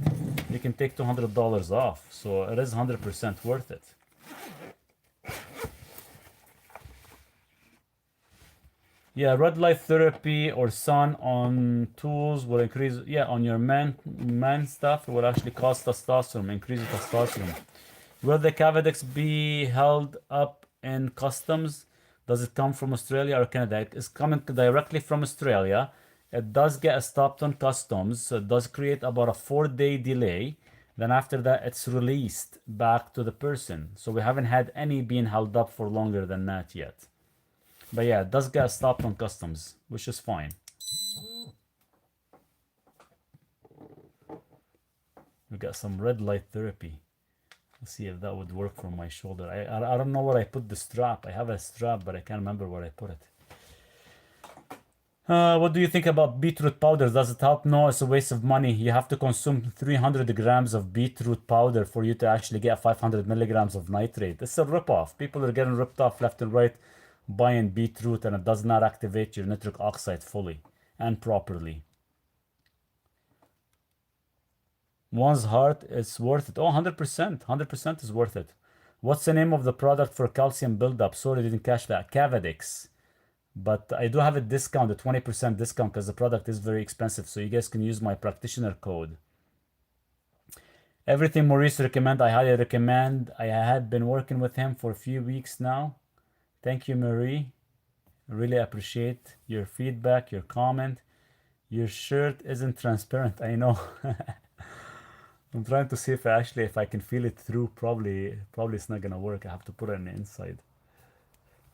you can take $200 off. So it is 100% worth it. Yeah, red light therapy or sun on tools will increase. Yeah, on your man stuff, it will actually cause testosterone, increase testosterone. Will the Cavadex be held up in customs? Does it come from Australia or Canada? It's coming directly from Australia. It does get stopped on customs, so it does create about a 4-day delay. Then after that, it's released back to the person. So we haven't had any being held up for longer than that yet. But yeah, it does get stopped on customs, which is fine. We got some red light therapy. Let's see if that would work for my shoulder. I don't know where I put the strap. I have a strap, but I can't remember where I put it. What do you think about beetroot powder? Does it help? No, it's a waste of money. You have to consume 300 grams of beetroot powder for you to actually get 500 milligrams of nitrate. It's a ripoff. People are getting ripped off left and right buying beetroot, and it does not activate your nitric oxide fully and properly. One's heart is worth it. Oh, 100%. 100% is worth it. What's the name of the product for calcium buildup? Sorry, didn't catch that. Cavadex. But I do have a discount, a 20% discount, because the product is very expensive. So you guys can use my practitioner code. Everything Maurice recommend, I highly recommend. I had been working with him for a few weeks now. Thank you, Marie. I really appreciate your feedback, your comment. Your shirt isn't transparent. I know. I'm trying to see if I can feel it through. Probably it's not gonna work. I have to put it on the inside.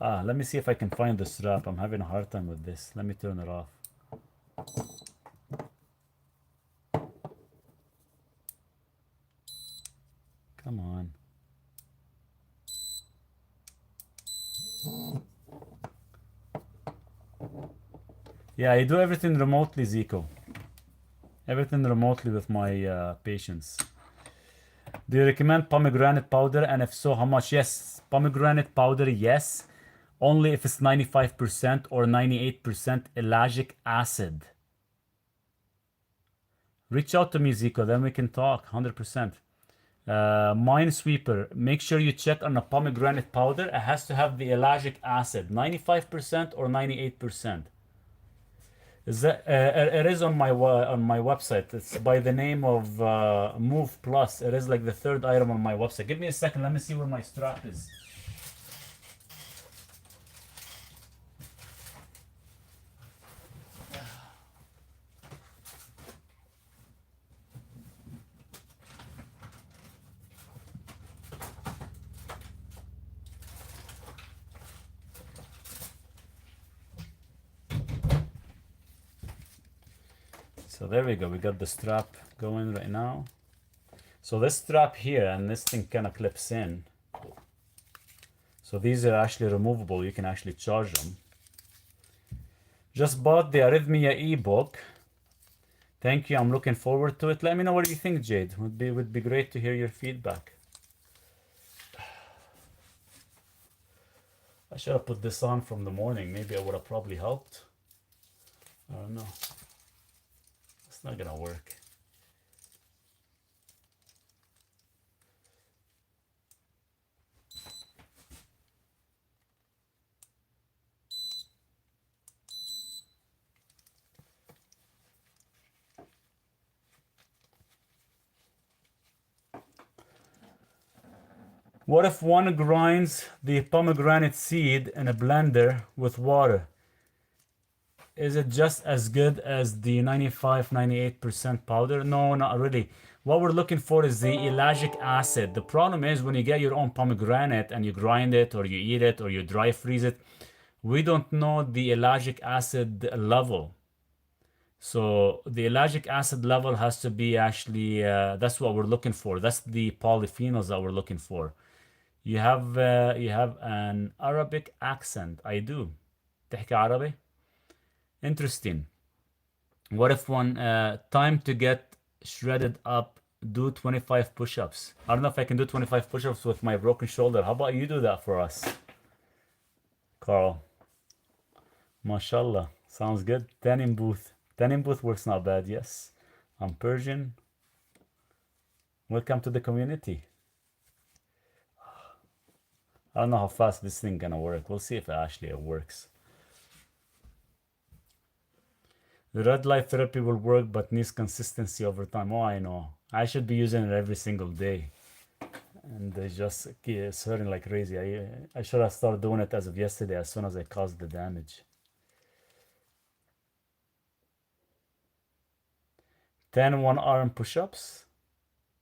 Let me see if I can find the strap. I'm having a hard time with this. Let me turn it off. Come on. Yeah, I do everything remotely, Zico. Everything remotely with my patients. Do you recommend pomegranate powder? And if so, how much? Yes, pomegranate powder, yes. Only if it's 95% or 98% ellagic acid. Reach out to me, Zico, then we can talk, 100%. Minesweeper, make sure you check on a pomegranate powder. It has to have the ellagic acid, 95% or 98%. Is that it is on my website. It's by the name of Move Plus. It is like the third item on my website. Give me a second. Let me see where my strap is. So there we go. We got the strap going right now. So this strap here and this thing kind of clips in. So these are actually removable. You can actually charge them. Just bought the Arrhythmia ebook. Thank you. I'm looking forward to it. Let me know what you think, Jade. Would be great to hear your feedback. I should have put this on from the morning. Maybe it would have probably helped. I don't know. It's not gonna work. What if one grinds the pomegranate seed in a blender with water? is it just as good as the 95, 98% powder? No, not really. What we're looking for is the ellagic acid. The problem is when you get your own pomegranate and you grind it or you eat it or you dry freeze it, we don't know the ellagic acid level. So the ellagic acid level has to be actually, that's what we're looking for. That's the polyphenols that we're looking for. You have an Arabic accent. I do. تحكي عربي? Interesting. What if one time to get shredded up, do 25 push-ups? I don't know if I can do 25 push-ups with my broken shoulder. How about you do that for us, Carl? MashaAllah. Sounds good. Tanning booth. Tanning booth works not bad, yes. I'm Persian. Welcome to the community. I don't know how fast this thing gonna work. We'll see if actually it works. The red light therapy will work, but needs consistency over time. Oh, I know. I should be using it every single day. And it's hurting like crazy. I should have started doing it as of yesterday, as soon as I caused the damage. 10 one-arm push-ups?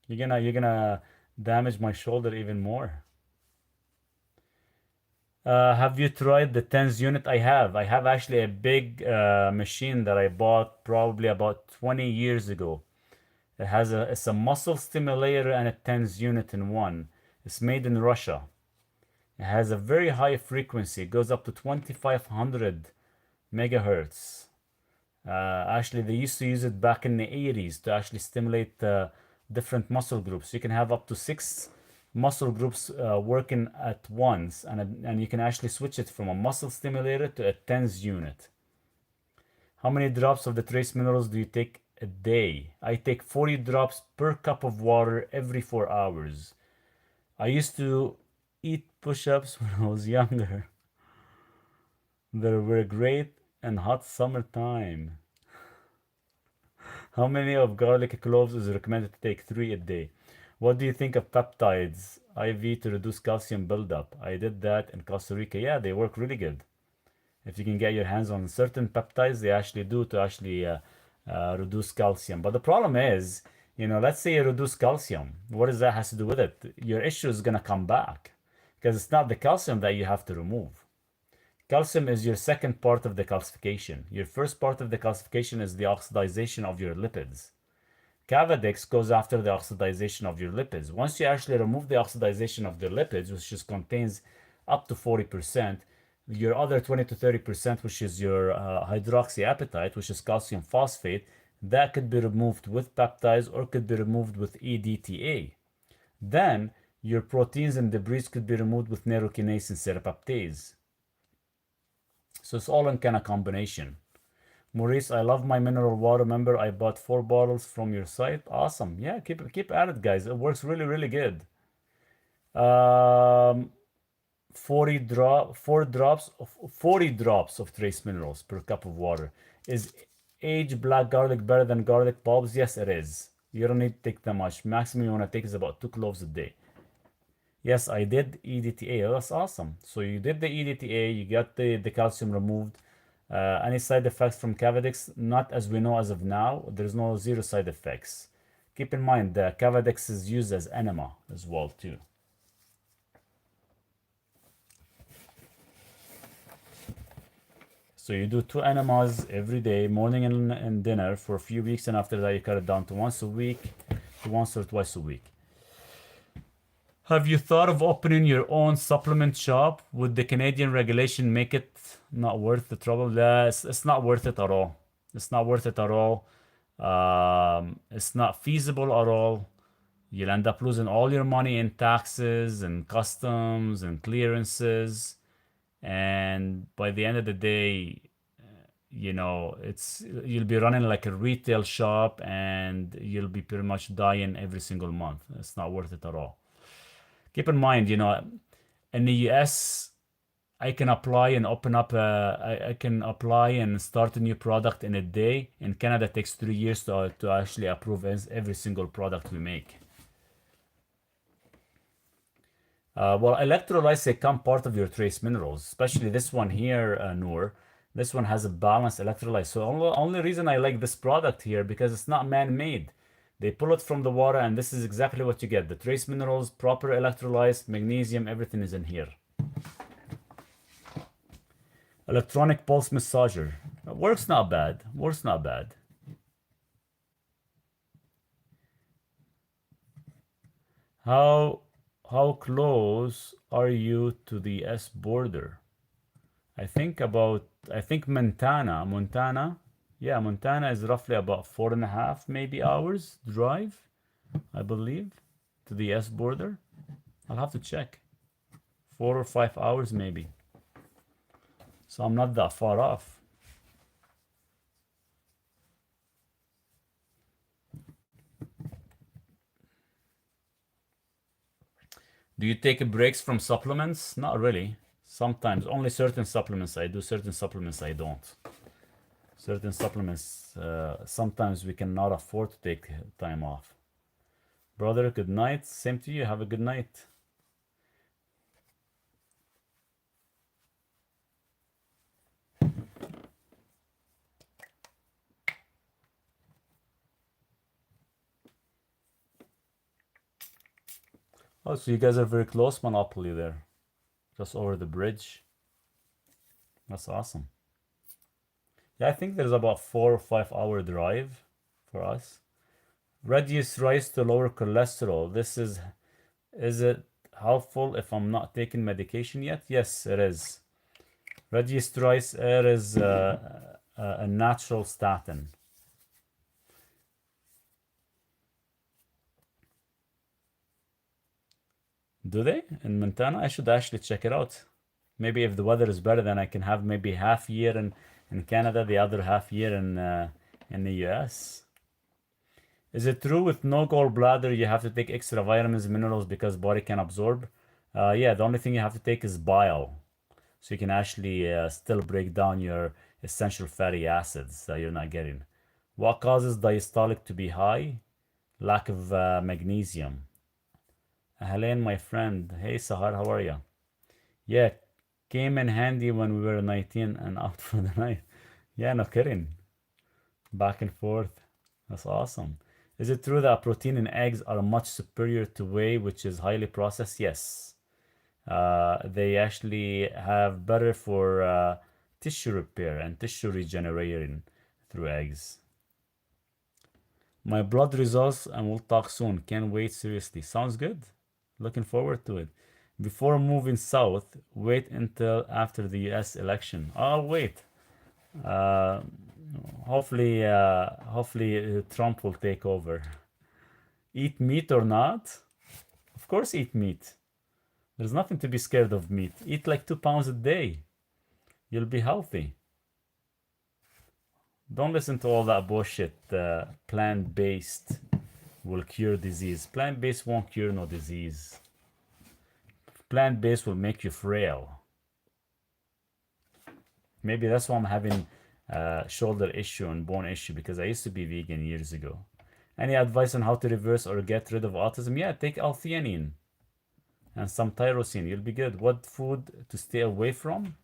You're gonna damage my shoulder even more. Have you tried the TENS unit? I have. I have actually a big machine that I bought probably about 20 years ago. It's a muscle stimulator and a TENS unit in one. It's made in Russia. It has a very high frequency. It goes up to 2500 megahertz. Actually, they used to use it back in the 80s to actually stimulate different muscle groups. You can have up to 6 muscle groups working at once, and you can actually switch it from a muscle stimulator to a TENS unit. How many drops of the trace minerals do you take a day? I take 40 drops per cup of water every 4 hours. I used to eat push-ups when I was younger. They were great in hot summertime. How many of garlic cloves is recommended to take? 3 a day. What do you think of peptides IV to reduce calcium buildup? I did that in Costa Rica. Yeah, they work really good. If you can get your hands on certain peptides, they actually do to actually reduce calcium. But the problem is, let's say you reduce calcium. What does that has to do with it? Your issue is going to come back because it's not the calcium that you have to remove. Calcium is your second part of the calcification. Your first part of the calcification is the oxidization of your lipids. Cavadix goes after the oxidization of your lipids. Once you actually remove the oxidization of the lipids, which just contains up to 40%, your other 20 to 30%, which is your hydroxyapatite, which is calcium phosphate, that could be removed with peptides or could be removed with EDTA. Then your proteins and debris could be removed with neurokinase and serapeptase. So it's all in kind of combination. Maurice, I love my mineral water. Remember, I bought 4 bottles from your site. Awesome. Yeah, keep at it, guys. It works really, really good. 40 drops of trace minerals per cup of water. Is aged black garlic better than garlic bulbs? Yes, it is. You don't need to take that much. Maximum you want to take is about 2 cloves a day. Yes, I did EDTA. That's awesome. So you did the EDTA, you got the calcium removed. Any side effects from Cavadix? Not as we know as of now. There's no zero side effects. Keep in mind that Cavadix is used as enema as well too. So you do 2 enemas every day, morning and dinner for a few weeks, and after that you cut it down to once a week, to once or twice a week. Have you thought of opening your own supplement shop? Would the Canadian regulation make it not worth the trouble? It's not worth it at all. It's not worth it at all. It's not feasible at all. You'll end up losing all your money in taxes and customs and clearances. And by the end of the day, you'll be running like a retail shop and you'll be pretty much dying every single month. It's not worth it at all. Keep in mind, in the US, I can apply and open up I can apply and start a new product in a day. In Canada, it takes 3 years to actually approve every single product we make. Well, electrolytes become part of your trace minerals, especially this one here, Noor. This one has a balanced electrolyte. So only reason I like this product here because it's not man-made. They pull it from the water, and this is exactly what you get. The trace minerals, proper electrolytes, magnesium, everything is in here. Electronic pulse massager. Works not bad. Works not bad. How close are you to the S border? I think Montana. Yeah, Montana is roughly about 4.5 maybe hours drive, I believe, to the S border. I'll have to check. 4 or 5 hours maybe. So I'm not that far off. Do you take breaks from supplements? Not really. Sometimes. Only certain supplements I do, certain supplements I don't. Certain supplements, sometimes we cannot afford to take time off. Brother, good night. Same to you. Have a good night. Oh, so you guys are very close, Monopoly there. Just over the bridge. That's awesome. Yeah, I think there's about 4 or 5 hour drive for us. Reduce rice to lower cholesterol. Is it helpful if I'm not taking medication yet? Yes, it is. Reduced rice air is a natural statin. Do they in Montana? I should actually check it out. Maybe if the weather is better, then I can have maybe half year in Canada, the other half year in the US. Is it true with no gallbladder you have to take extra vitamins and minerals because body can absorb? Yeah, the only thing you have to take is bile. So you can actually still break down your essential fatty acids that you're not getting. What causes diastolic to be high? Lack of magnesium. Helene, my friend. Hey, Sahar, how are you? Yeah, came in handy when we were 19 and out for the night. Yeah, no kidding. Back and forth. That's awesome. Is it true that protein in eggs are much superior to whey, which is highly processed? Yes. They actually have better for tissue repair and tissue regeneration through eggs. My blood results, and we'll talk soon. Can't wait, seriously. Sounds good. Looking forward to it. Before moving south, wait until after the US election. I'll wait. Uh, hopefully, Trump will take over. Eat meat or not? Of course, eat meat. There's nothing to be scared of meat. Eat like 2 pounds a day. You'll be healthy. Don't listen to all that bullshit. Plant-based will cure disease. Plant-based won't cure no disease. Plant-based will make you frail. Maybe that's why I'm having shoulder issue and bone issue, because I used to be vegan years ago. Any advice on how to reverse or get rid of autism? Yeah, take L-theanine and some tyrosine. You'll be good. What food to stay away from?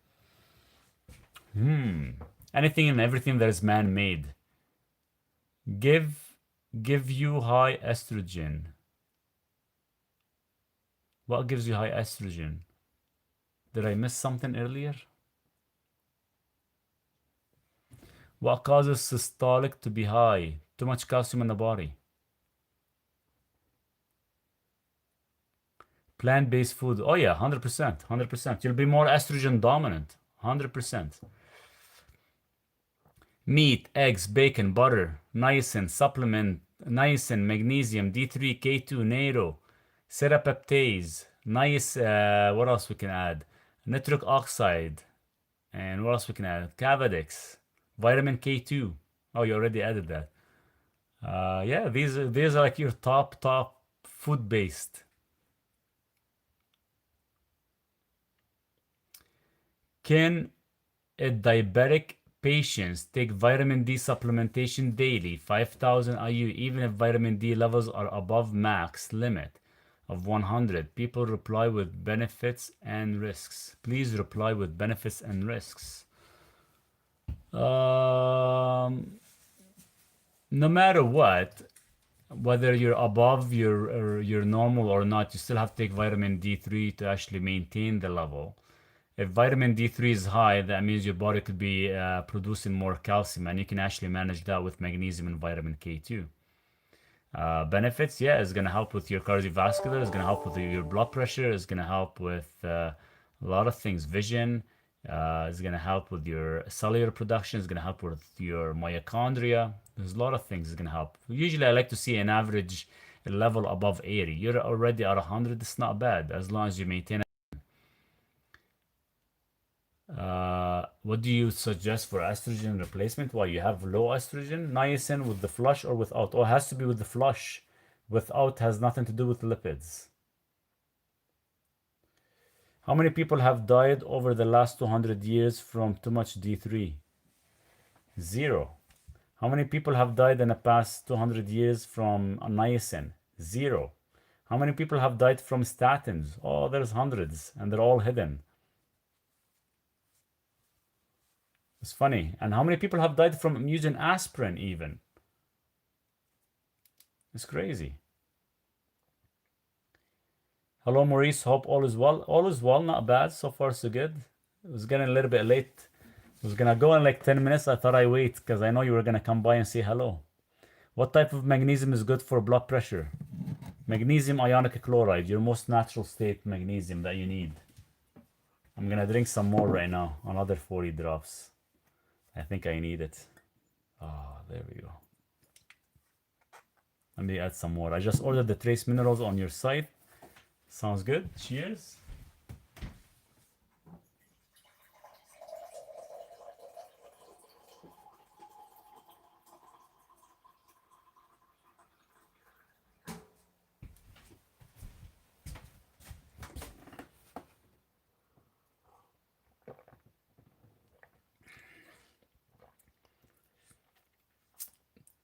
Anything and everything that is man-made. Give you high estrogen. What gives you high estrogen? Did I miss something earlier? What causes systolic to be high? Too much calcium in the body. Plant-based food. Oh yeah, 100%. 100%. You'll be more estrogen dominant. 100%. Meat, eggs, bacon, butter, niacin, supplement, niacin, magnesium, D3, K2, NATO, serapeptase, what else we can add? Nitric oxide, and what else we can add? Cavadex, vitamin K2. Oh, you already added that. Yeah, these are like your top food based. Can a diabetic patients take vitamin D supplementation daily, 5,000 IU, even if vitamin D levels are above max limit of 100? People reply with benefits and risks. Please reply with benefits and risks. Um, no matter what, whether you're above your normal or not, you still have to take vitamin D3 to actually maintain the level. If vitamin D3 is high, that means your body could be producing more calcium, and you can actually manage that with magnesium and vitamin K2. Benefits, yeah, it's gonna help with your cardiovascular, it's gonna help with your blood pressure, it's gonna help with a lot of things, vision, it's gonna help with your cellular production, it's gonna help with your mitochondria. There's a lot of things it's gonna help. Usually, I like to see an average level above 80. You're already at 100, it's not bad as long as you maintain it. What do you suggest for estrogen replacement? Why you have low estrogen? Niacin with the flush or without? Oh, it has to be with the flush. Without has nothing to do with lipids. How many people have died over the last 200 years from too much D3? Zero. How many people have died in the past 200 years from niacin? Zero. How many people have died from statins? Oh, there's hundreds, and they're all hidden. It's funny. And how many people have died from using aspirin even? It's crazy. Hello, Maurice. Hope all is well. All is well, not bad. So far, so good. It was getting a little bit late. I was gonna go in like 10 minutes. I thought I wait because I know you were gonna come by and say hello. What type of magnesium is good for blood pressure? Magnesium ionic chloride, your most natural state magnesium that you need. I'm gonna drink some more right now. Another 40 drops. I think I need it. Ah, there we go. Let me add some more. I just ordered the trace minerals on your site. Sounds good. Cheers.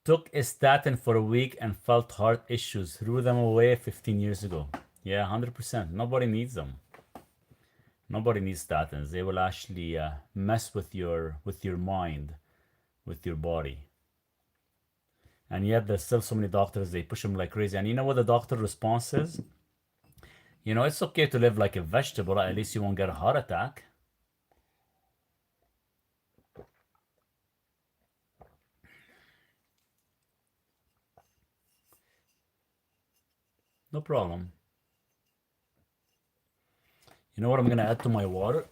Took a statin for a week and felt heart issues. Threw them away 15 years ago. Yeah, 100%. Nobody needs them. Nobody needs statins. They will actually mess with your mind, with your body. And yet there's still so many doctors, they push them like crazy. And you know what the doctor response is? You know, it's okay to live like a vegetable. At least you won't get a heart attack. No problem. You know what I'm gonna add to my water?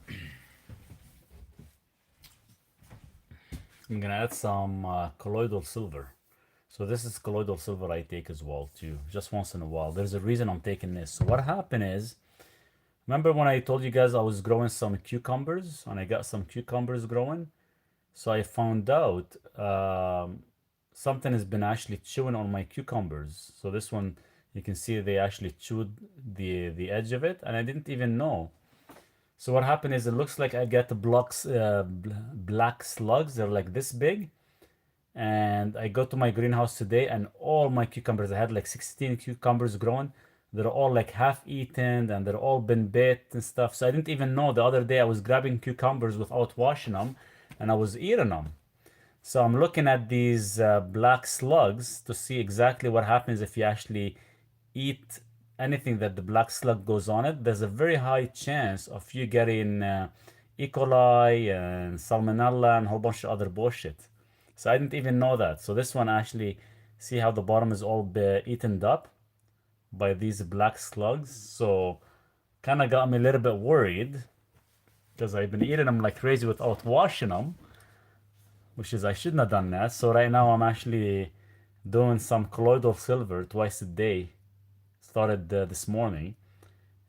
I'm gonna add some colloidal silver. So this is colloidal silver I take as well too, just once in a while. There's a reason I'm taking this. So what happened is, remember when I told you guys I was growing some cucumbers and I got some cucumbers growing? So I found out something has been actually chewing on my cucumbers. So this one, you can see they actually chewed the edge of it, and I didn't even know. So what happened is it looks like I get the black slugs. They're like this big. And I go to my greenhouse today, and all my cucumbers, I had like 16 cucumbers growing. They're all like half eaten, and they're all been bit and stuff. So I didn't even know. The other day I was grabbing cucumbers without washing them, and I was eating them. So I'm looking at these black slugs to see exactly what happens if you actually eat anything that the black slug goes on it. There's a very high chance of you getting E. coli and salmonella and a whole bunch of other bullshit. So I didn't even know that. So this one actually, see how the bottom is all eaten up by these black slugs. So kind of got me a little bit worried because I've been eating them like crazy without washing them, which is I shouldn't have done that. So right now I'm actually doing some colloidal silver twice a day. Started this morning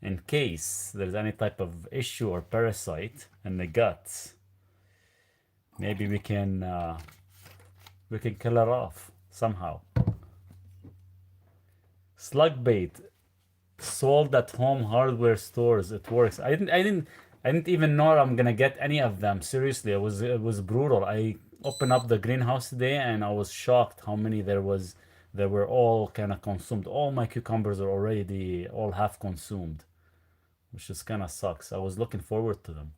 in case there's any type of issue or parasite in the gut. Maybe we can kill it off somehow. Slug bait sold at home hardware stores. It works. I didn't even know I'm gonna get any of them. Seriously, it was brutal. I opened up the greenhouse today and I was shocked how many there was. They were all kind of consumed. All my cucumbers are already all half consumed, which just kind of sucks. I was looking forward to them.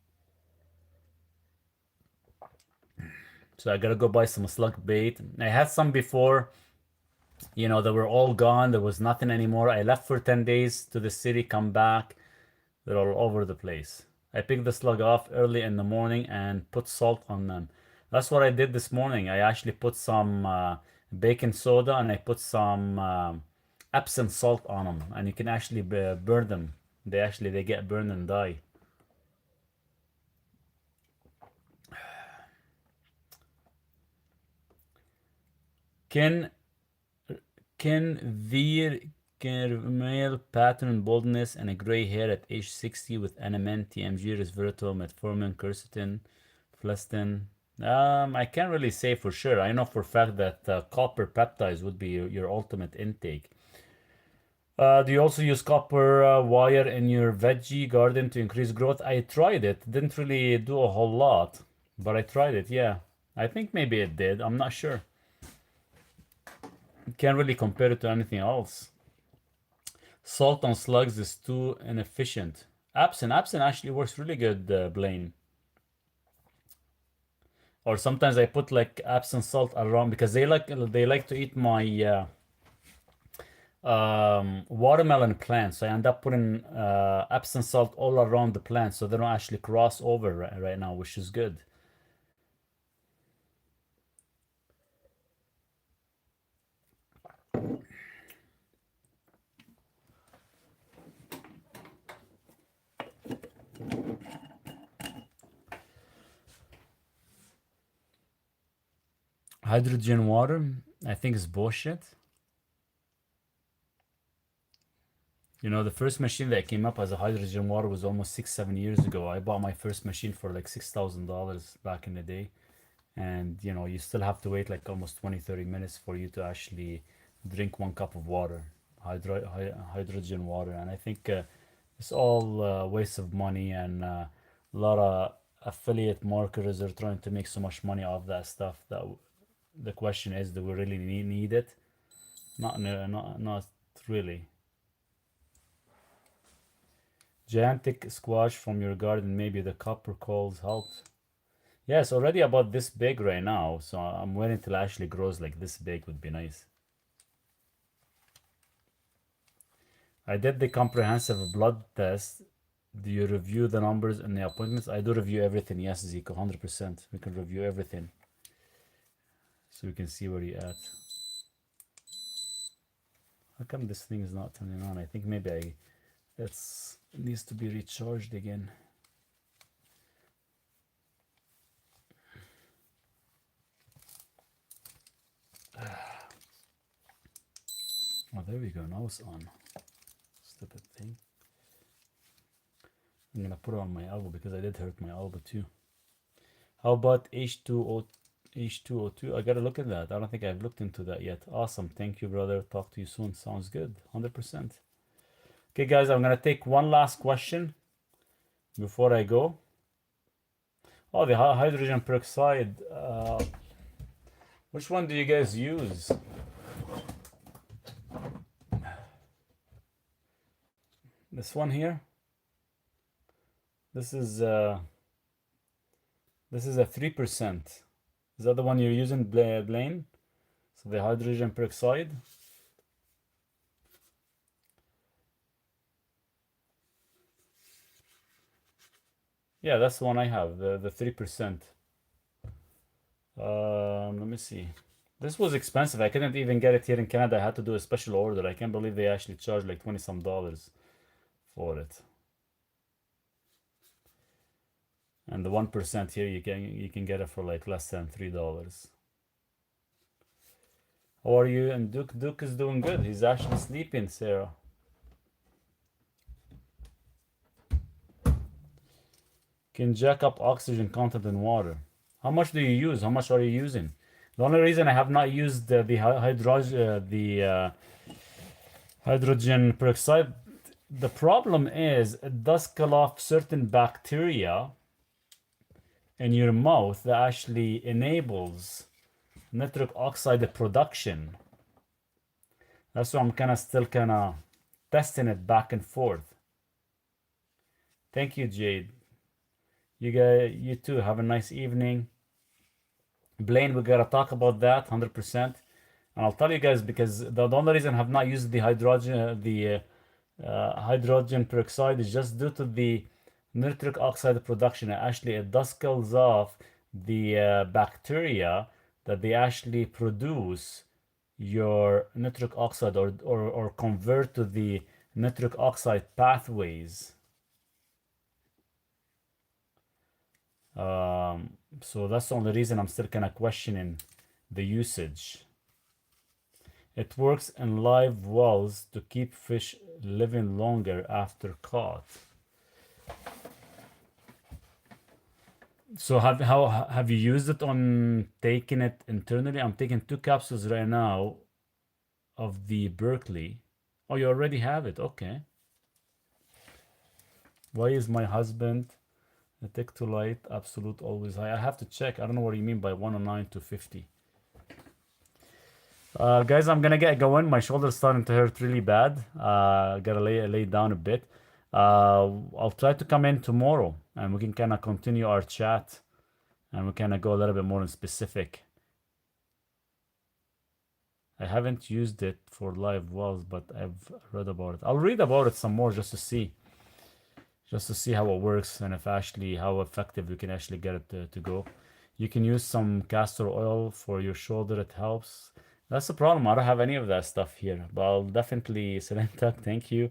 So I gotta go buy some slug bait. I had some before, you know, they were all gone. There was nothing anymore. I left for 10 days to the city, come back. They're all over the place. I picked the slug off early in the morning and put salt on them. That's what I did this morning. I actually put some baking soda and I put some Epsom salt on them, and you can actually burn them. They get burned and die. Can there caramel pattern baldness and a gray hair at age 60 with NMN, TMG, resveratrol, metformin, quercetin, Flestin. I can't really say for sure. I know for a fact that copper peptides would be your ultimate intake. Do you also use copper wire in your veggie garden to increase growth? I tried it. Didn't really do a whole lot, but I tried it. Yeah, I think maybe it did. I'm not sure. Can't really compare it to anything else. Salt on slugs is too inefficient. Absinthe actually works really good, Blaine. Or sometimes I put like Epsom salt around because they like to eat my watermelon plants. So I end up putting Epsom salt all around the plant so they don't actually cross over right now, which is good. Hydrogen water, I think is bullshit. You know, the first machine that came up as a hydrogen water was almost 6-7 years ago. I bought my first machine for like $6,000 back in the day. And you know, you still have to wait like almost 20-30 minutes for you to actually drink 1 cup of water, hydrogen water. And I think it's all waste of money, and a lot of affiliate marketers are trying to make so much money off that stuff that the question is, do we really need it? Not really. Gigantic squash from your garden, maybe the copper calls helped. Yeah, it's already about this big right now, so I'm waiting till it actually grows like this big would be nice. I did the comprehensive blood test. Do you review the numbers in the appointments? I do review everything, yes, Zico, 100%. We can review everything so we can see where you're at. How come this thing is not turning on? I think maybe it needs to be recharged again. Oh, there we go. Now it's on. Stupid thing. I'm gonna put it on my elbow because I did hurt my elbow too. How about H2O2? I gotta look at that. I don't think I've looked into that yet. Awesome. Thank you, brother. Talk to you soon. Sounds good. 100%. Okay, guys, I'm gonna take one last question before I go. Oh, the hydrogen peroxide. Which one do you guys use? This one here. This is a 3%. Is that the one you're using, Blaine? So the hydrogen peroxide. Yeah, that's the one I have, the 3%. Let me see. This was expensive. I couldn't even get it here in Canada. I had to do a special order. I can't believe they actually charged like 20 some dollars for it. And the 1% here, you can get it for like less than $3. How are you? And Duke is doing good. He's actually sleeping, Sarah. Can jack up oxygen content in water. How much do you use? How much are you using? The only reason I have not used the hydrogen peroxide, the problem is it does kill off certain bacteria in your mouth that actually enables nitric oxide production. That's why I'm still testing it back and forth. Thank you, Jade. You too. Have a nice evening. Blaine, we gotta talk about that 100%. And I'll tell you guys because the only reason I have not used the hydrogen peroxide is just due to the nitric oxide production. Actually, it does kills off the bacteria that they actually produce your nitric oxide or convert to the nitric oxide pathways. So that's the only reason I'm still kind of questioning the usage. It works in live wells to keep fish living longer after caught. So have you used it on taking it internally? I'm taking 2 capsules right now of the Berkeley. Oh, you already have it. Okay. Why is my husband a tick to light absolute always high? I have to check. I don't know what you mean by 109 to 50. Guys, I'm gonna get going. My shoulder's starting to hurt really bad. Gotta lay down a bit. I'll try to come in tomorrow and we can kind of continue our chat and we kind of go a little bit more in specific. I haven't used it for live wells, but I've read about it. I'll read about it some more just to see how it works and if actually how effective you can actually get it to go. You can use some castor oil for your shoulder. It helps. That's the problem. I don't have any of that stuff here, but I'll definitely, Selentak, thank you.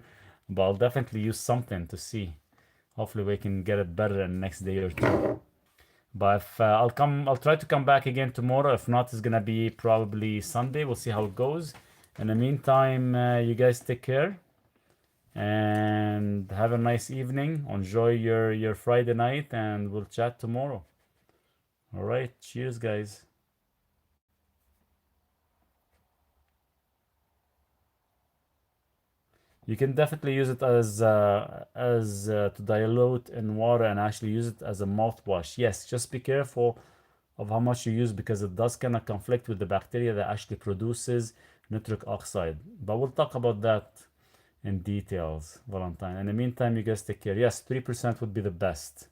But I'll definitely use something to see. Hopefully we can get it better in the next day or two. But if I'll try to come back again tomorrow. If not, it's gonna be probably Sunday. We'll see how it goes. In the meantime, you guys take care and have a nice evening. Enjoy your Friday night, and we'll chat tomorrow. All right, cheers, guys. You can definitely use it as to dilute in water and actually use it as a mouthwash. Yes, just be careful of how much you use because it does kind of conflict with the bacteria that actually produces nitric oxide. But we'll talk about that in details, Valentine. In the meantime, you guys take care. Yes, 3% would be the best.